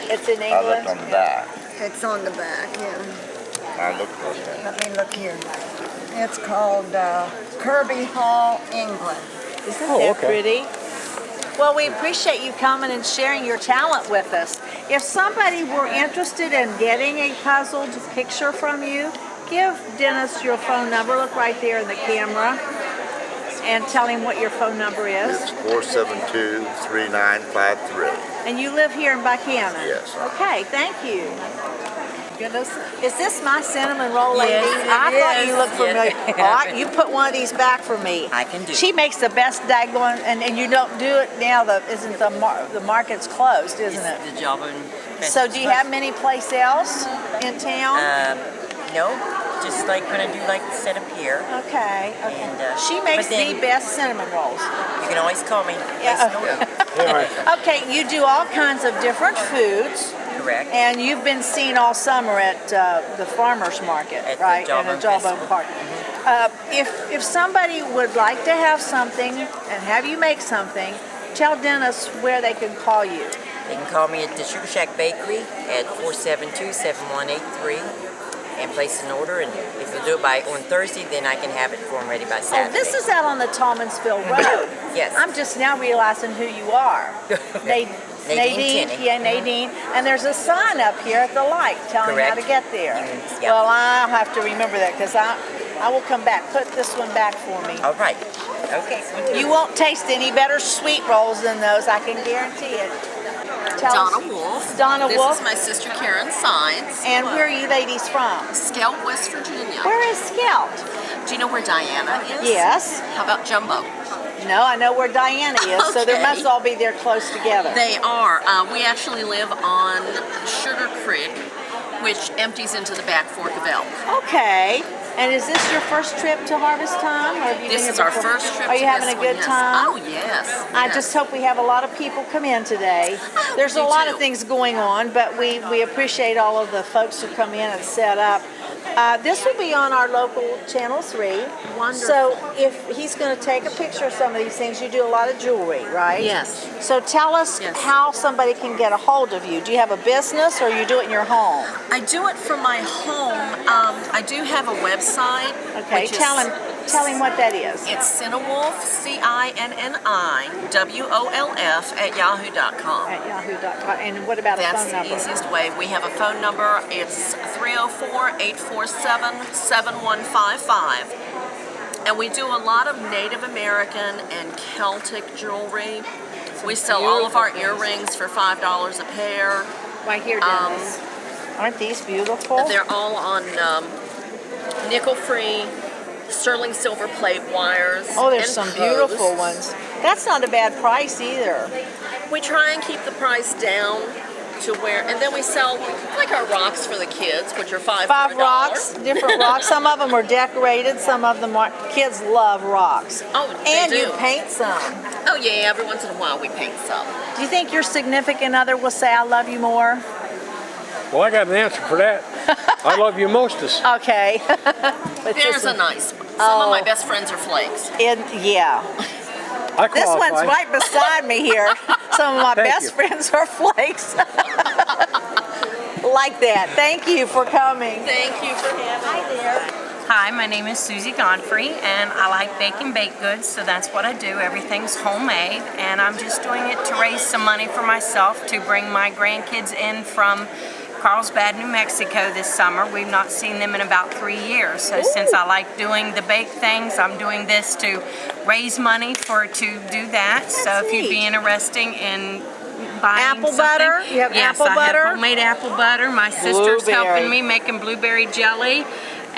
It's in I England. looked on the back. It's on the back, yeah. I looked for it. Let me look here. It's called Kirby Hall, England. Isn't that pretty? Well, we appreciate you coming and sharing your talent with us. If somebody were interested in getting a puzzled picture from you, give Dennis your phone number. Look right there in the camera. And tell him what your phone number is. It's 472-3953. And you live here in Buchanan? Yes. Okay, thank you. Goodness. Is this my cinnamon roll lady? Yes, it I thought is. you looked familiar. Yes. All right, you put one of these back for me. I can do it. She makes the best daggone, and you don't do it now. The market's closed, isn't it? The job and So do you have many place else in town? No, just like when I do like the setup here. Okay. And, She makes but then the best cinnamon rolls. You can always call me. Yeah. Yes, Okay, you do all kinds of different foods. Correct. And you've been seen all summer at the farmer's market, right? Jawbone And the Jawbone Festival. Park. If somebody would like to have something and have you make something, tell Dennis where they can call you. They can call me at the Sugar Shack Bakery at 472-7183 and place an order. And if you do it on Thursday, then I can have it for them ready by Oh, Saturday. this is out on the Tallmansville Road. Yes. I'm just now realizing who you are. Nadine Tenney. Yeah, Nadine. And there's a sign up here at the light telling how to get there. Yep. Well, I'll have to remember that because I will come back. Put this one back for me. All right. Okay. You won't taste any better sweet rolls than those, I can guarantee it. Donna Wolf. Donna Wolf. This is my sister Karen Sines. And where are you ladies from? Scout, West Virginia. Where is Scout? Do you know where Diana is? Yes. How about Jumbo? No, I know where Diana is, so they Okay. must all be there close together. They are. We actually live on Sugar Creek, which empties into the back fork of Elk. Okay. And is this your first trip to Harvest Time? Or have you This been is here our before? first trip Are you to having this a good one, yes. time? Oh, yes. I yes. just hope we have a lot of people come in today. There's a me lot too. of things going on, but we appreciate all of the folks who come in and set up. This will be on our local Channel 3. Wonderful. So if he's going to take a picture of some of these things, you do a lot of jewelry, right? Yes. So tell us Yes. how somebody can get a hold of you. Do you have a business or you do it in your home? I do it from my home. I do have a website. Okay, which is- tell him what that is. It's Cinnawolf, CINNIWOLF @yahoo.com. At yahoo.com. And what about a That's phone the number? easiest way. We have a phone number. It's 304-847-7155. And we do a lot of Native American and Celtic jewelry. We sell all of our earrings for $5 a pair. Right here, Dennis. Aren't these beautiful? They're all on nickel-free sterling silver plate wires. Oh, there's and some beautiful posts. ones. That's not a bad price either. We try and keep the price down to where, and then we sell like our rocks for the kids, which are $5. 5 rocks, different rocks. Some of them are decorated, some of them are. Kids love rocks. Oh, they And do. you paint some. Oh yeah, every once in a while we paint some. Do you think your significant other will say, I love you more? Well, I got an answer for that. I love you mostest. Okay. But There's this a one- nice one. Some of my best friends are flakes. Yeah. I This qualify. one's right beside me here. Some of my Thank best you. friends are flakes. Like that. Thank you for coming. Thank you for having me. Hi there. Hi, my name is Susie Godfrey, and I like baking baked goods, so that's what I do. Everything's homemade, and I'm just doing it to raise some money for myself to bring my grandkids in from Carlsbad, New Mexico this summer. We've not seen them in about 3 years, so since I like doing the baked things, I'm doing this to raise money to do that. So if you'd be interested in buying Apple something, butter? You have yes, apple I butter? have homemade apple butter. My sister's Blueberry. helping me making blueberry jelly.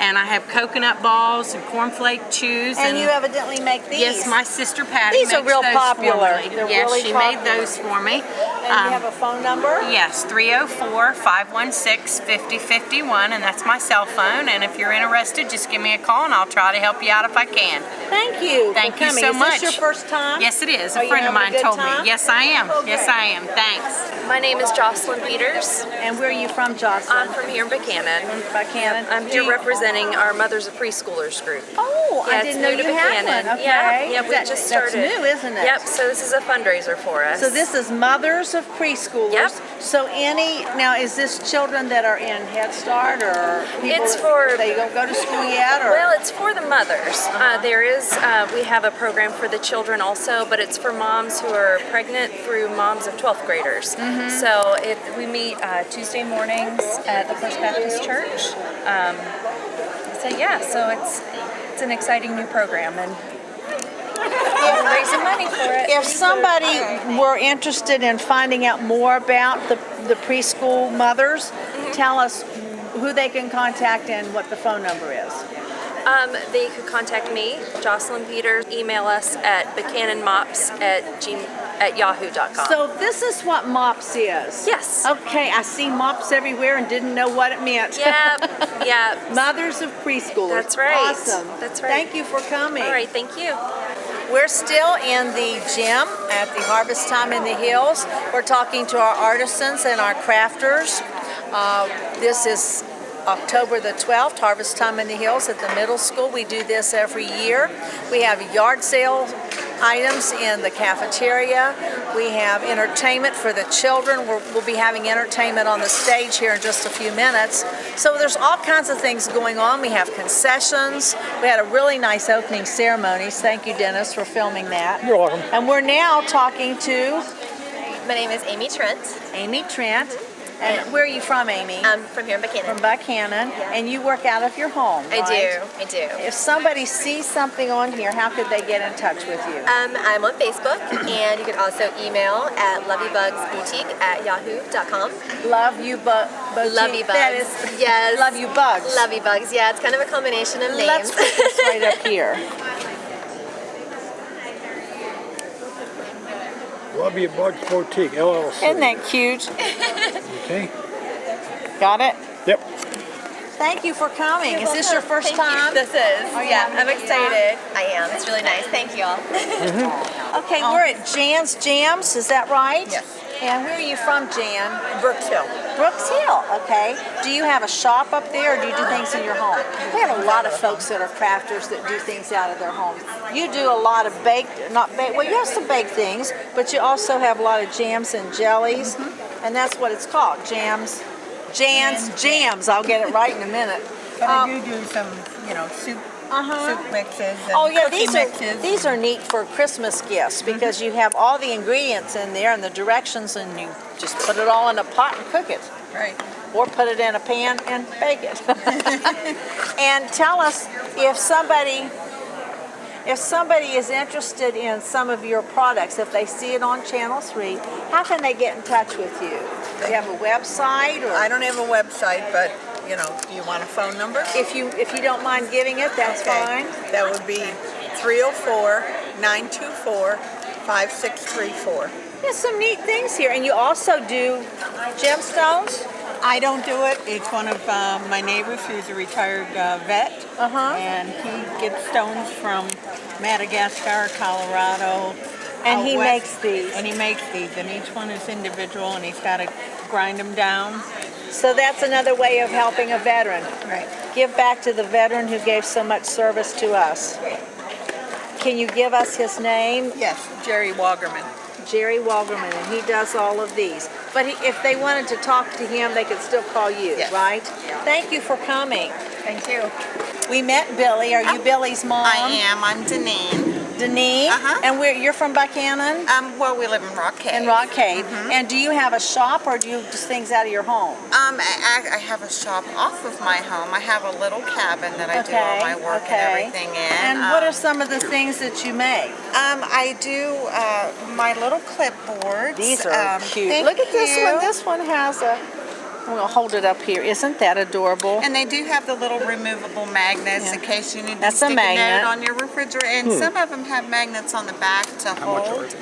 And I have coconut balls and cornflake chews. And you evidently make these. Yes, my sister Patty These are makes real those popular. for me. They're yes, really she popular. made those for me. And you have a phone number? Yes, 304-516-5051, and that's my cell phone. And if you're interested, just give me a call, and I'll try to help you out if I can. Thank you. Thank for you coming. so Is much. this your first time? Yes, it is. Are A you friend of having mine a good told time? me. Yes, I am. Okay. Yes, I am. Thanks. My name is Jocelyn Peters. And where are you from, Jocelyn? I'm from here in Buchanan. Buchanan. I'm here representing our Mothers of Preschoolers group. Oh, Yeah, I it's didn't know new to you had Buchanan. one. Okay. Yeah, we just started. That's new, isn't it? Yep, so this is a fundraiser for us. So this is Mothers of Preschoolers. Yep. So now is this children that are in Head Start or people It's for- they don't go to school yet? Or? Well, it's for the mothers. We have a program for the children also, but it's for moms who are pregnant through moms of 12th graders. So we meet Tuesday mornings at the First Baptist Church. So it's an exciting new program, and we're raising money for it. If somebody were interested in finding out more about the preschool mothers, tell us who they can contact and what the phone number is. They could contact me, Jocelyn Peters, email us at buchananmops@yahoo.com. So this is what MOPS is? Yes. Okay, I see MOPS everywhere and didn't know what it meant. Yep. Mothers of Preschoolers. That's right. Awesome. That's right. Thank you for coming. All right, thank you. We're still in the gym at the Harvest Time in the Hills. We're talking to our artisans and our crafters. This is October the 12th, Harvest Time in the Hills at the middle school. We do this every year. We have yard sale items in the cafeteria. We have entertainment for the children. We'll be having entertainment on the stage here in just a few minutes. So there's all kinds of things going on. We have concessions. We had a really nice opening ceremony. Thank you, Dennis, for filming that. You're welcome. And we're now talking to My name is Amy Trent. Amy Trent. And where are you from, Amy? I'm from here in Buchanan. From Buchanan. And you work out of your home, I right? do. If somebody sees something on here, how could they get in touch with you? I'm on Facebook, and you can also email at loveybugsboutique@yahoo.com. Love you, Boutique. Lovey That Bugs. is, Yes. Love you, Bugs. Lovey Bugs. Yeah, it's kind of a combination of names. Let's put this right up here. Love you, Bugs Boutique, LLC. Isn't that cute? Okay. Got it? Yep. Thank you for coming. Is this your first time? This is. Are you Yeah, having I'm a good excited. I am. It's really nice. Thank you all. Okay, we're at Jan's Jams, is that right? Yes. And where are you from, Jan? Brooks Hill. Brooks Hill, okay. Do you have a shop up there, or do you do things in your home? We have a lot of folks that are crafters that do things out of their homes. You do a lot of well, you have some baked things, but you also have a lot of jams and jellies, and that's what it's called, Jan's Jams. I'll get it right in a minute. But I do some, soup mixes and cookie mixes. These are neat for Christmas gifts because you have all the ingredients in there and the directions, and you just put it all in a pot and cook it. Right. Or put it in a pan and bake it. And tell us if somebody is interested in some of your products, if they see it on Channel 3, how can they get in touch with you? Do you have a website? Or? I don't have a website, but do you want a phone number? If you don't mind giving it, that's fine. That would be 304-924-5634. There's some neat things here, and you also do gemstones? I don't do it. It's one of my neighbors who's a retired vet, and he gets stones from Madagascar, Colorado. And he west. makes these. And he makes these, and each one is individual, and he's got to grind them down. So that's another way of helping a veteran. Right. Give back to the veteran who gave so much service to us. Can you give us his name? Yes, Jerry Walgerman. Jerry Walgerman, and he does all of these. But if they wanted to talk to him, they could still call you, right? Thank you for coming. Thank you. We met Billy. Are you Billy's mom? I am. I'm Deneen. Deneen? And you're from Buchanan? Well, we live in Rock Cave. In Rock Cave. And do you have a shop, or do you just things out of your home? I have a shop off of my home. I have a little cabin that I do all my work and everything in. And what are some of the things that you make? I do my little clipboards. These are cute. Look at this one. This one has a... We'll hold it up here. Isn't that adorable? And they do have the little removable magnets in case you need to That's stick a a magnet. note on your refrigerator. And some of them have magnets on the back to hold.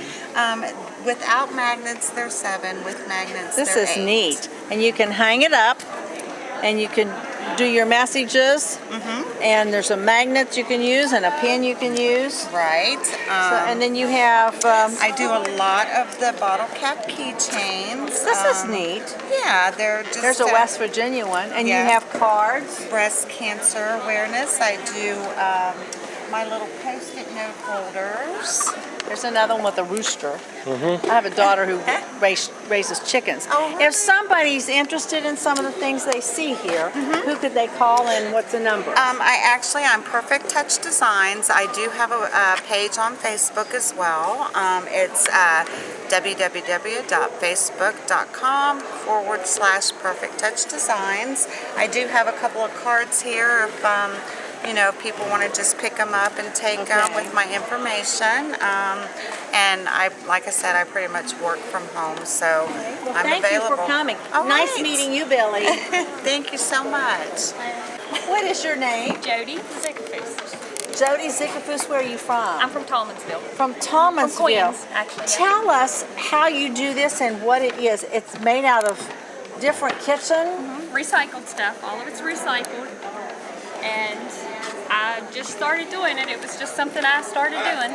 Without magnets, they're 7. With magnets, This they're is 8. neat. And you can hang it up, and you can do your messages. And there's a magnet you can use and a pin you can use. Right. And then you have... I do a lot of the bottle cap keychains. This is neat. Yeah, they're just... There's a West Virginia one. And you have cards. Breast cancer awareness. I do my little Post-it note holders. There's another one with a rooster. I have a daughter who raises chickens. If somebody's interested in some of the things they see here, who could they call and what's the number? I'm Perfect Touch Designs. I do have a page on Facebook as well. It's www.facebook.com/Perfect Touch Designs. I do have a couple of cards here if if people want to just pick them up and take them with my information. And like I said, I pretty much work from home, so I'm available. Thank you for coming. Nice meeting you, Billy. Thank you so much. What is your name? Jody Zickafus. Jody Zickafus, where are you from? I'm from Tallmansville. From Tallmansville. From Queens, actually. Tell us how you do this and what it is. It's made out of different kitchen? Recycled stuff. All of it's recycled. And I just started doing it. It was just something I started doing.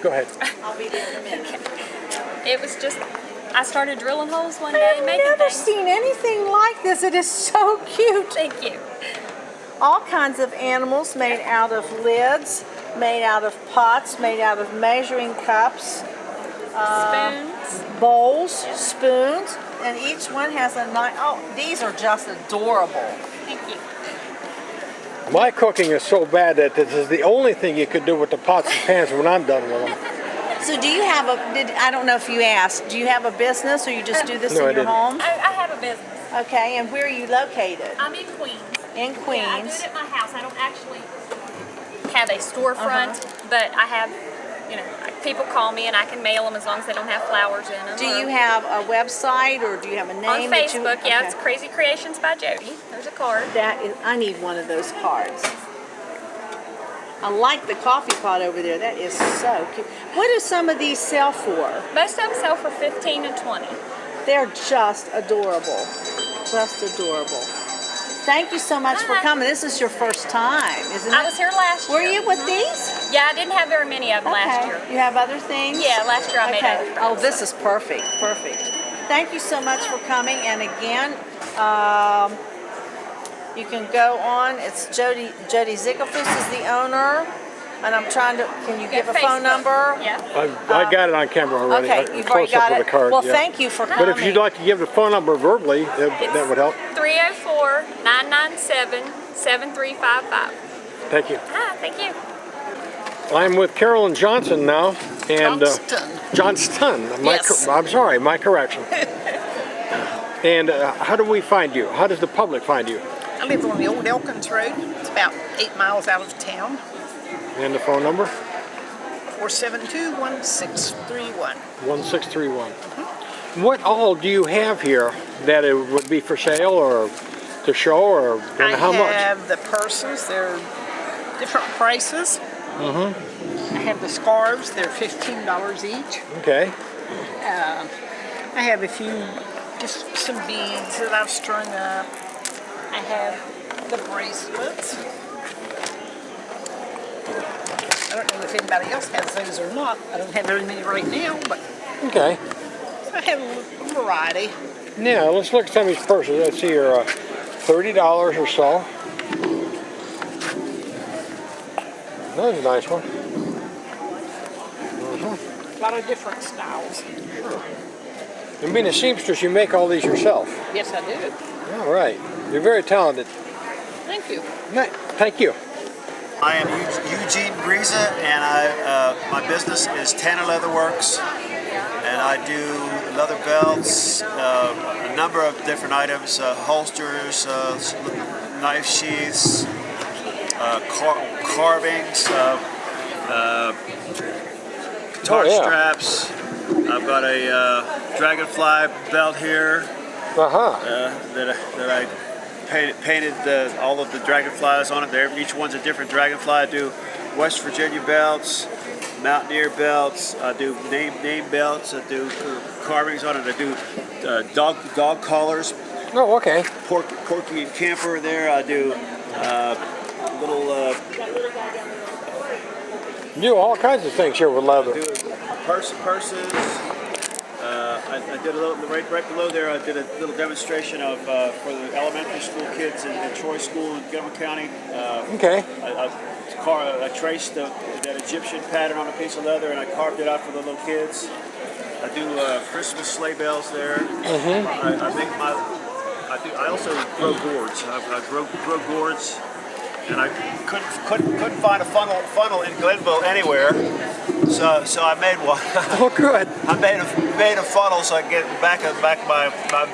Go ahead. I'll be there in a minute. It was just, I started drilling holes one day and making I've never things. seen anything like this. It is so cute. Thank you. All kinds of animals made out of lids, made out of pots, made out of measuring cups. Spoons. Bowls, spoons, and each one has a nice, these are just adorable. Thank you. My cooking is so bad that this is the only thing you could do with the pots and pans when I'm done with them. So do you have I don't know if you asked, do you have a business or you just do this No, I in your didn't. home? I have a business. Okay, and where are you located? I'm in Queens. In Queens. Yeah, I do it at my house. I don't actually have a storefront, but I have, people call me and I can mail them as long as they don't have flowers in them. Do you have a website or do you have a name? On that you- Facebook, yeah, it's Crazy Creations by Jody. There's a card. I need one of those cards. I like the coffee pot over there. That is so cute. What do some of these sell for? Most of them sell for 15 and 20. They're just adorable. Just adorable. Thank you so much for coming. This is your first time, isn't it? I was here last year. Were you with these? Yeah, I didn't have very many of them last year. You have other things? Yeah, last year I made other Oh, this is perfect. Perfect. Thank you so much for coming. And again, you can go on. It's Jody Zickelfuss is the owner. And I'm trying to, can you give a phone number? Yeah. I got it on camera already. Okay, you've already got with it. the card, Well, yeah. thank you for coming. But if you'd like to give the phone number verbally, that would help. 304-997-7355. Thank you. Thank you. I'm with Carolyn Johnson now. And, Johnston. Yes. I'm sorry, my correction. And how do we find you? How does the public find you? I live on the old Elkins Road. It's about 8 miles out of town. And the phone number? 472-1631. 1631. What all do you have here that it would be for sale or to show, or and how much? I have the purses. They're different prices. Mm-hmm. I have the scarves. They're $15 each. Okay. I have a few, just some beads that I've strung up. I have the bracelets. I don't know if anybody else has those or not. I don't have very many right now, but Okay. I have a variety. Yeah, let's look at some of these purses. Let's see here, $30 or so. That's a nice one. A lot of different styles. And being a seamstress, you make all these yourself. Yes, I do. All right. You're very talented. Thank you. Thank you. I am Eugene Griesa, and my business is Tanner Leather Works, and I do leather belts, a number of different items, holsters, knife sheaths, carvings, guitar straps. I've got a dragonfly belt here that I painted all of the dragonflies on it. Each one's a different dragonfly. I do West Virginia belts, Mountaineer belts. I do name belts. I do carvings on it. I do dog collars. Oh, okay. Porky and Camper there. I do little. You do all kinds of things here with leather. I do purses. I did a little right below there. I did a little demonstration of for the elementary school kids in Troy School in Montgomery County. Okay. I traced that Egyptian pattern on a piece of leather and I carved it out for the little kids. I do Christmas sleigh bells there. Mm-hmm. I also grow gourds. I grow gourds, and I couldn't find a funnel in Glenville anywhere. So I made one. Oh, good. I made a funnel so I can get back of my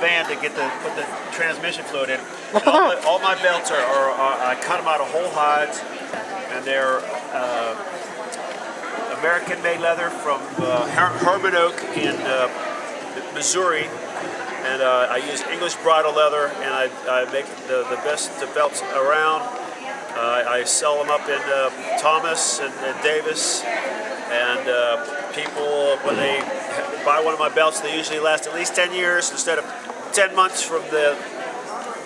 van to put the transmission fluid in. All my belts are I cut them out of whole hides, and they're American-made leather from Herman Oak in Missouri. And I use English bridle leather, and I make the best belts around. I sell them up in Thomas and Davis. And people, when they buy one of my belts, they usually last at least 10 years instead of 10 months from the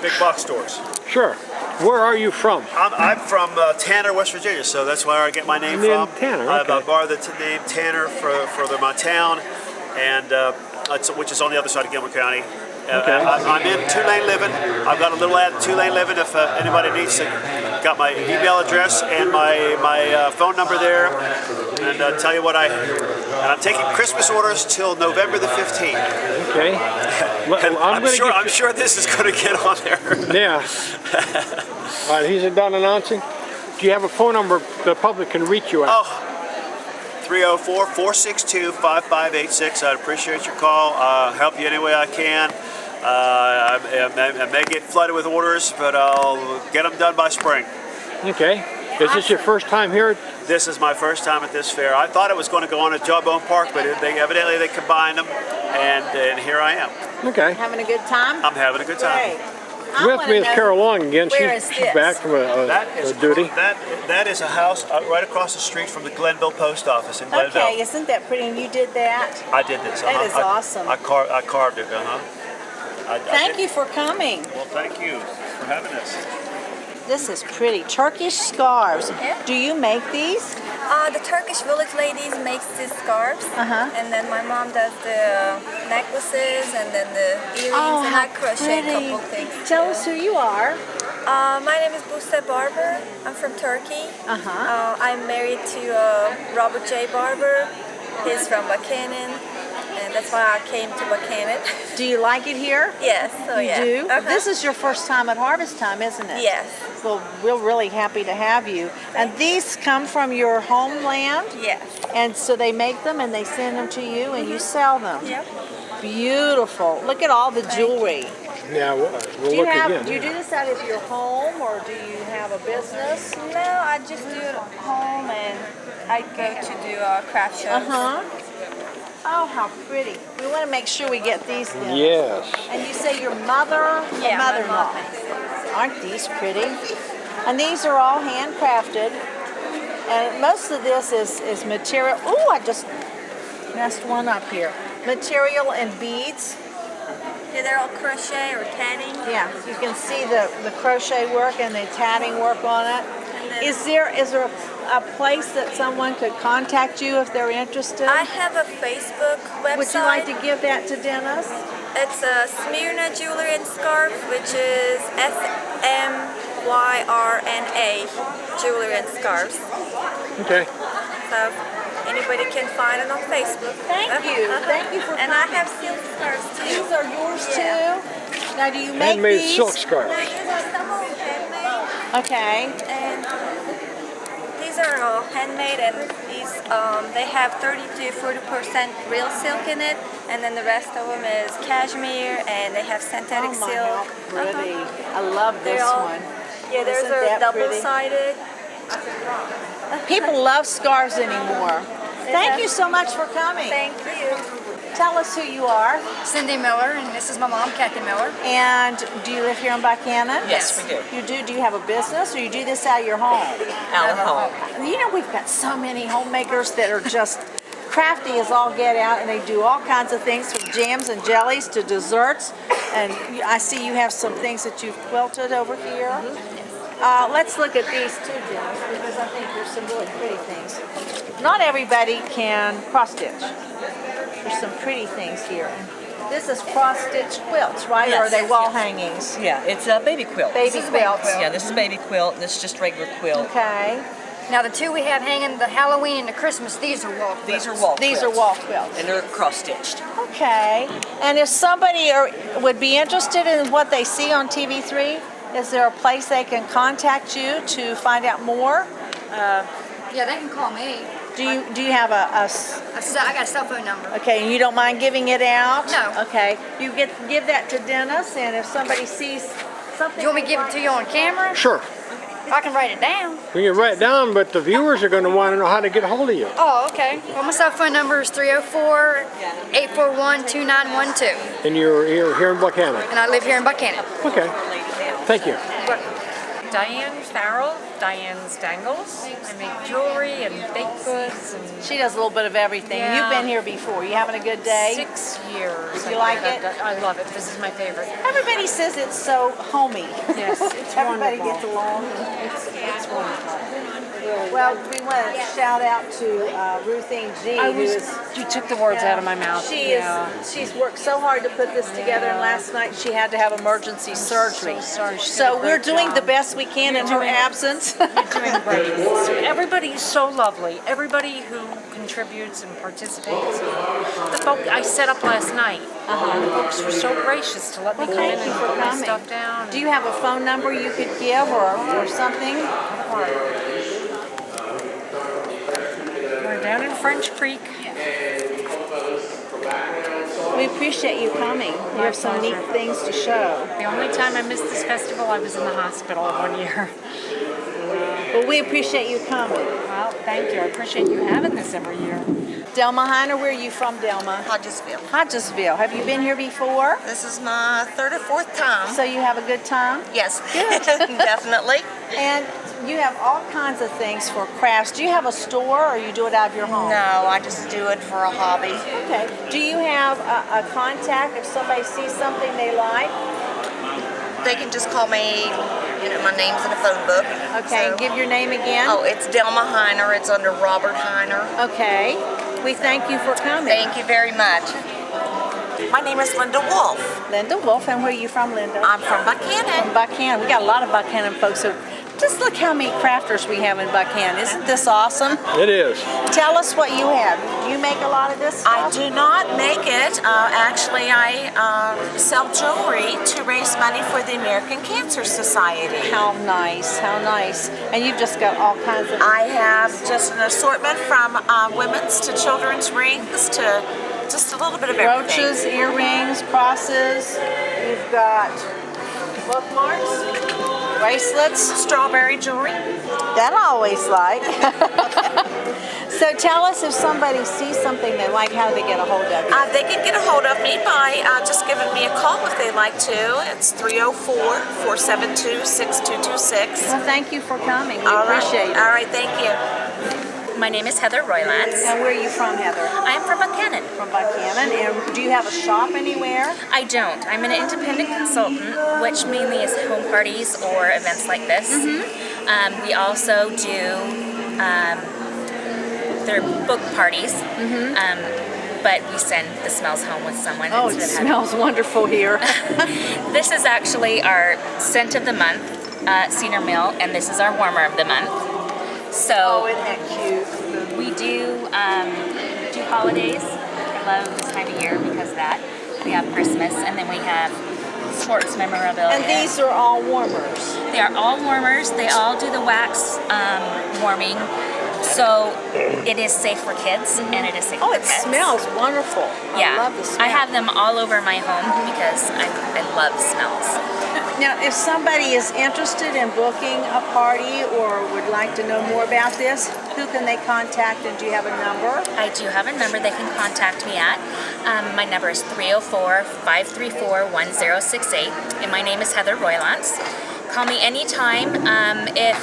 big box stores. Sure. Where are you from? I'm from Tanner, West Virginia, so that's where I get my name from. Tanner, okay. I borrowed the name Tanner for my town, and which is on the other side of Gilmer County. I'm in Two-Lane Living. I've got a little ad in Two-Lane Living if anybody needs to. Got my email address and my phone number there. And tell you what, I'm taking Christmas orders till November the 15th. Okay. I'm sure this is going to get on there. Yeah. All right, he's done announcing. Do you have a phone number the public can reach you at? Oh, 304-462-5586. I'd appreciate your call. Help you any way I can. I may get flooded with orders, but I'll get them done by spring. Okay. Is this your first time here? This is my first time at this fair. I thought it was going to go on at Jawbone Park, but evidently they combined them, and here I am. Okay. Having a good time? I'm having a good time. Great. With me is Carol Long again. Where She's is this? back from a duty. That is a house right across the street from the Glenville Post Office in Glenville. Okay, isn't that pretty? And you did that? I did this. That is awesome. I carved it. Thank you for coming. Well, thank you for having us. This is pretty. Turkish scarves. Do you make these? The Turkish village ladies makes these scarves, and then my mom does the necklaces and then the earrings, and I crochet a couple things. Tell us who you are. My name is Buse Barber. I'm from Turkey. I'm married to Robert J. Barber. He's from Buchanan, and that's why I came to Buchanan. Do you like it here? Yes. Oh, You yeah. do? This is your first time at harvest time, isn't it? Yes. Well, we're really happy to have you. And these come from your homeland? Yes. And so they make them and they send them to you and you sell them? Yep. Beautiful. Look at all the jewelry. Yeah, we'll Do you look have? again. Do you do this out of your home or do you have a business? No, I just do it at home, and I go to do craft shows. Oh, how pretty. We want to make sure we get these then. Yes. And you say your mother, Yeah, my mother-in-law. Aren't these pretty? And these are all handcrafted. And most of this is material. Ooh, I just messed one up here. Material and beads. Yeah, they're all crochet or tatting. Yeah, you can see the crochet work and the tatting work on it. Is there a place that someone could contact you if they're interested? I have a Facebook website. Would you like to give that to Dennis? It's Smyrna Jewelry and Scarf, which is SMYRNA Jewelry and Scarves. Okay. So anybody can find it on Facebook. Thank you. Thank you for And coming. I have silk scarves too. These are yours too? Now, do you make Handmade these? silk scarves. These are some all handmade. Okay. And these are all handmade, and these they have 30 to 40% real silk in it, and then the rest of them is cashmere, and they have synthetic Oh my, silk. how pretty. I love this They're all- one. Yeah, theirs Isn't are that pretty? double-sided. People love scarves anymore. Thank you so much for coming. Thank you. Tell us who you are. Cindy Miller, and this is my mom, Kathy Miller. And do you live here in Buchanan? Yes, we do. You do? Do you have a business, or you do this out of your home? Out of home. You know, we've got so many homemakers that are just crafty as all get out, and they do all kinds of things from jams and jellies to desserts. And I see you have some things that you've quilted over here. Let's look at these too, Dennis, because I think there's some really pretty things. Not everybody can cross stitch. There's some pretty things here. This is cross-stitch quilts, right? Or are they wall hangings? Yeah, it's a baby quilt. Baby This is a baby quilts. quilt. Yeah, this is a baby quilt, and this is just regular quilt. Okay. Now the two we have hanging, the Halloween and the Christmas, these are wall quilts. These are wall These are quilts. wall quilts. And they're cross-stitched. Okay. And if somebody would be interested in what they see on TV3, is there a place they can contact you to find out more? Yeah, they can call me. Do you have I got a cell phone number. Okay, and you don't mind giving it out? No. Okay. You give that to Dennis, and if somebody sees something. You want me to give it to you on camera? Sure. I can write it down. We can write it down, but the viewers are going to want to know how to get a hold of you. Oh, okay. Well, my cell phone number is 304-841-2912. And you're here in Buchanan. And I live here in Buchanan. Okay. Thank you. Diane Farrell, Diane's Dangles. I make jewelry and baked goods. And She does a little bit of everything. Yeah. You've been here before. You having a good day? 6 years. You like it? I love it. This is my favorite. Everybody says it's so homey. Yes, it's Everybody wonderful. gets along. It's wonderful. Well, we want to shout out to Ruthine G. You took the words out of my mouth. She's worked so hard to put this together, and last night she had to have emergency surgery. So sorry. She did So a we're great doing the job. best we can in her absence. You're doing great. Everybody is so lovely. Everybody who contributes and participates. The folk I set up last night. The folks were so gracious to let me come in and put my stuff down. Do you have a phone number you could give or something? We're down in French Creek. We appreciate you coming. You have some neat things to show. The only time I missed this festival, I was in the hospital 1 year. Well, we appreciate you coming. Well, thank you. I appreciate you having this every year. Delma Heiner, where are you from, Delma? Hodgesville. Hodgesville. Have you been here before? This is my third or fourth time. So you have a good time? Yes. Good. Definitely. And you have all kinds of things for crafts. Do you have a store or you do it out of your home? No, I just do it for a hobby. Okay. Do you have a contact if somebody sees something they like? They can just call me, my name's in a phone book. Okay, give your name again. Oh, it's Delma Heiner. It's under Robert Heiner. Okay. We thank you for coming. Thank you very much. My name is Linda Wolf. Linda Wolf, and where are you from, Linda? I'm from Buchanan. From Buchanan. We got a lot of Buchanan folks. So just look how many crafters we have in Buchanan. Isn't this awesome? It is. Tell us what you have. Do you make a lot of this stuff? I do not make it. Actually, I sell jewelry to raise money for the American Cancer Society. How nice, how nice. And you've just got all kinds of... I have just an assortment from women's to children's rings to just a little bit of everything. Brooches, earrings, crosses. You've got bookmarks, bracelets. Strawberry jewelry. That I always like. So tell us if somebody sees something they like, how do they get a hold of you? They can get a hold of me by just giving me a call if they'd like to. It's 304-472-6226. Well, thank you for coming. We appreciate it. All right, thank you. My name is Heather Roylance. And where are you from, Heather? I'm from Buchanan. From Buchanan. And do you have a shop anywhere? I don't. I'm an independent consultant, which mainly is home parties or events like this. We also do their book parties, but we send the smells home with someone. Oh, it smells wonderful here. This is actually our scent of the month, Cedar Mill, and this is our warmer of the month. So, isn't that cute? We do holidays. I love this time of year because of that. We have Christmas, and then we have sports memorabilia. And these are all warmers? They are all warmers. They all do the wax warming. So it is safe for kids, and it is safe for pets. Oh, it smells wonderful. Yeah. I love the smell. I have them all over my home because I love smells. Now, if somebody is interested in booking a party or would like to know more about this, who can they contact, and do you have a number? I do have a number they can contact me at. My number is 304-534-1068, and my name is Heather Roylance. Call me anytime. If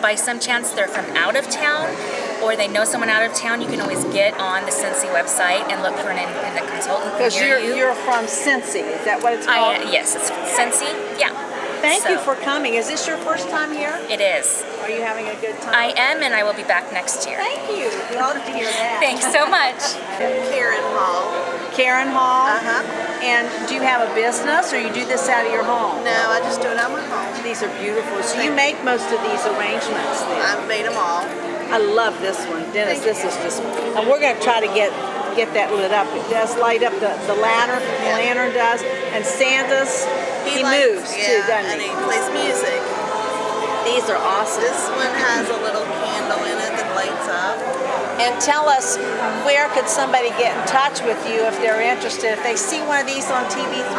by some chance they're from out of town or they know someone out of town, you can always get on the Cincy website and look for an independent consultant Because near you. you're from Cincy, is that what it's called? Yes, it's Cincy, yeah. Thank you for coming. Is this your first time here? It is. Are you having a good time? I am, and I will be back next year. Thank you. We love to hear that. Thanks so much. Karen Hall. Karen Hall? And do you have a business or you do this out of your home? No, I just do it out of my home. These are beautiful. So you make most of these arrangements then? I've made them all. I love this one. Dennis, this is just, and we're going to try to get that lit up. It does light up the lantern does, and Santa's, he moves too, doesn't he? And he plays music. These are awesome. This one has a little candle in it that lights up. And tell us, where could somebody get in touch with you if they're interested? If they see one of these on TV3,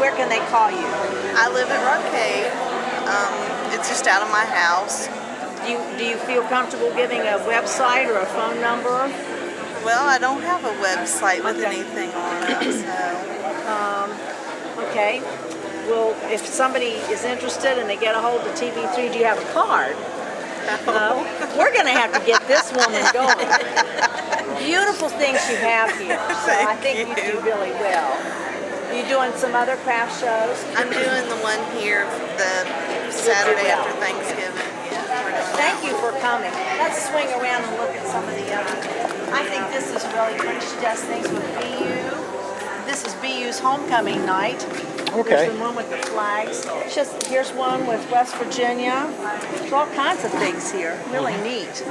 where can they call you? I live at Rockade. It's just out of my house. Do you feel comfortable giving a website or a phone number? Well, I don't have a website with anything on it, so. Okay. Well, if somebody is interested and they get a hold of TV3, do you have a card? No. We're going to have to get this woman going. Beautiful things you have here. So I think you do really well. Are you doing some other craft shows? I'm doing the one here the Saturday after Thanksgiving. Thank you for coming. Let's swing around and look at some of the others. I think this is really pretty. She does things with BU. This is BU's homecoming night. Okay. There's the one with the flags. Here's one with West Virginia. There's all kinds of things here. Really neat.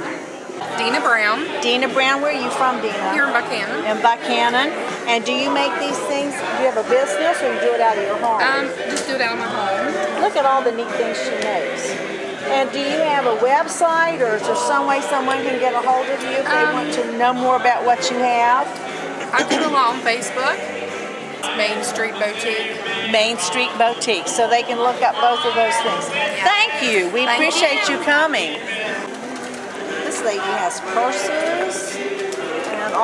Dina Brown. Dina Brown, where are you from, Dina? Here in Buchanan. In Buchanan. And do you make these things, do you have a business or you do it out of your home? Just do it out of my home. Look at all the neat things she makes. And do you have a website, or is there some way someone can get a hold of you if they want to know more about what you have? I do a lot on Facebook. Main Street Boutique. Main Street Boutique, so they can look up both of those things. Yeah. Thank you. We appreciate you coming. This lady has purses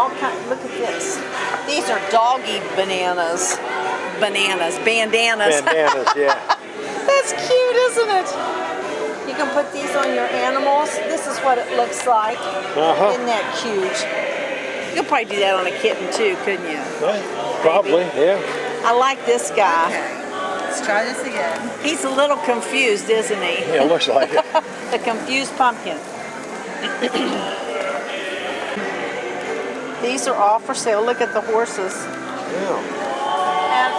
all kinds. Look at this. These are doggy bandanas. Bandanas, yeah. That's cute, isn't it? You can put these on your animals. This is what it looks like. Isn't that cute? You could probably do that on a kitten too, couldn't you? Probably, yeah. I like this guy. Okay. Let's try this again. He's a little confused, isn't he? Yeah, looks like it. The confused pumpkin. These are all for sale. Look at the horses. Yeah. And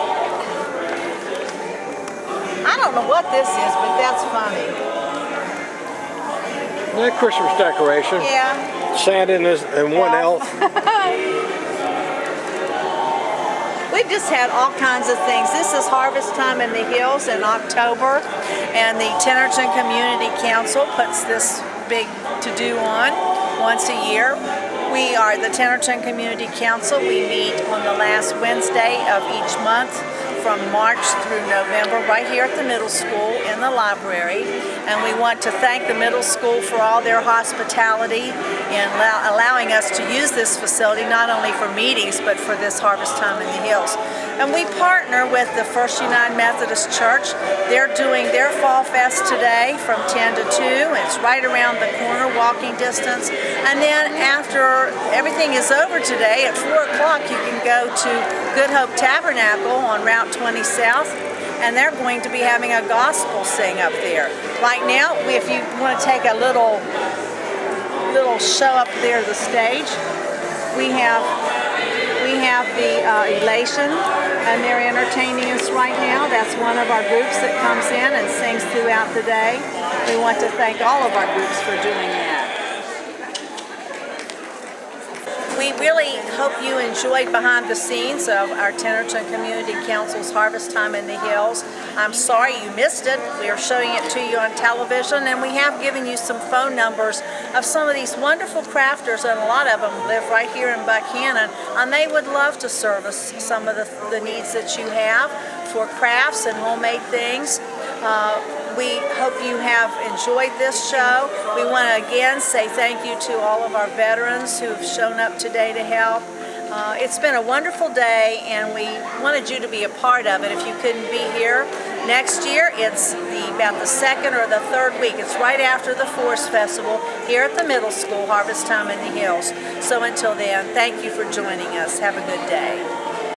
I don't know what this is, but that's funny. That Christmas decoration. Yeah. Santa and one elf. We've just had all kinds of things. This is harvest time in the hills in October, and the Tennerton Community Council puts this big to-do on once a year. We are the Tennerton Community Council. We meet on the last Wednesday of each month from March through November right here at the middle school in the library. And we want to thank the middle school for all their hospitality in allowing us to use this facility not only for meetings but for this harvest time in the hills. And we partner with the First United Methodist Church. They're doing their Fall Fest today from 10 to 2. It's right around the corner, walking distance. And then after everything is over today, at 4 o'clock, you can go to Good Hope Tabernacle on Route 20 South, and they're going to be having a gospel sing up there. Right now, if you want to take a little show up there, the stage, we have the Elation, and they're entertaining us right now. That's one of our groups that comes in and sings throughout the day. We want to thank all of our groups for doing that. We really hope you enjoyed behind the scenes of our Tennerton Community Council's Harvest Time in the Hills. I'm sorry you missed it. We are showing it to you on television, and we have given you some phone numbers of some of these wonderful crafters, and a lot of them live right here in Buckhannon, and they would love to service some of the needs that you have for crafts and homemade things. We hope you have enjoyed this show. We want to again say thank you to all of our veterans who have shown up today to help. It's been a wonderful day, and we wanted you to be a part of it if you couldn't be here. Next year, it's about the second or the third week. It's right after the Forest Festival here at the middle school, Harvest Time in the Hills. So until then, thank you for joining us. Have a good day.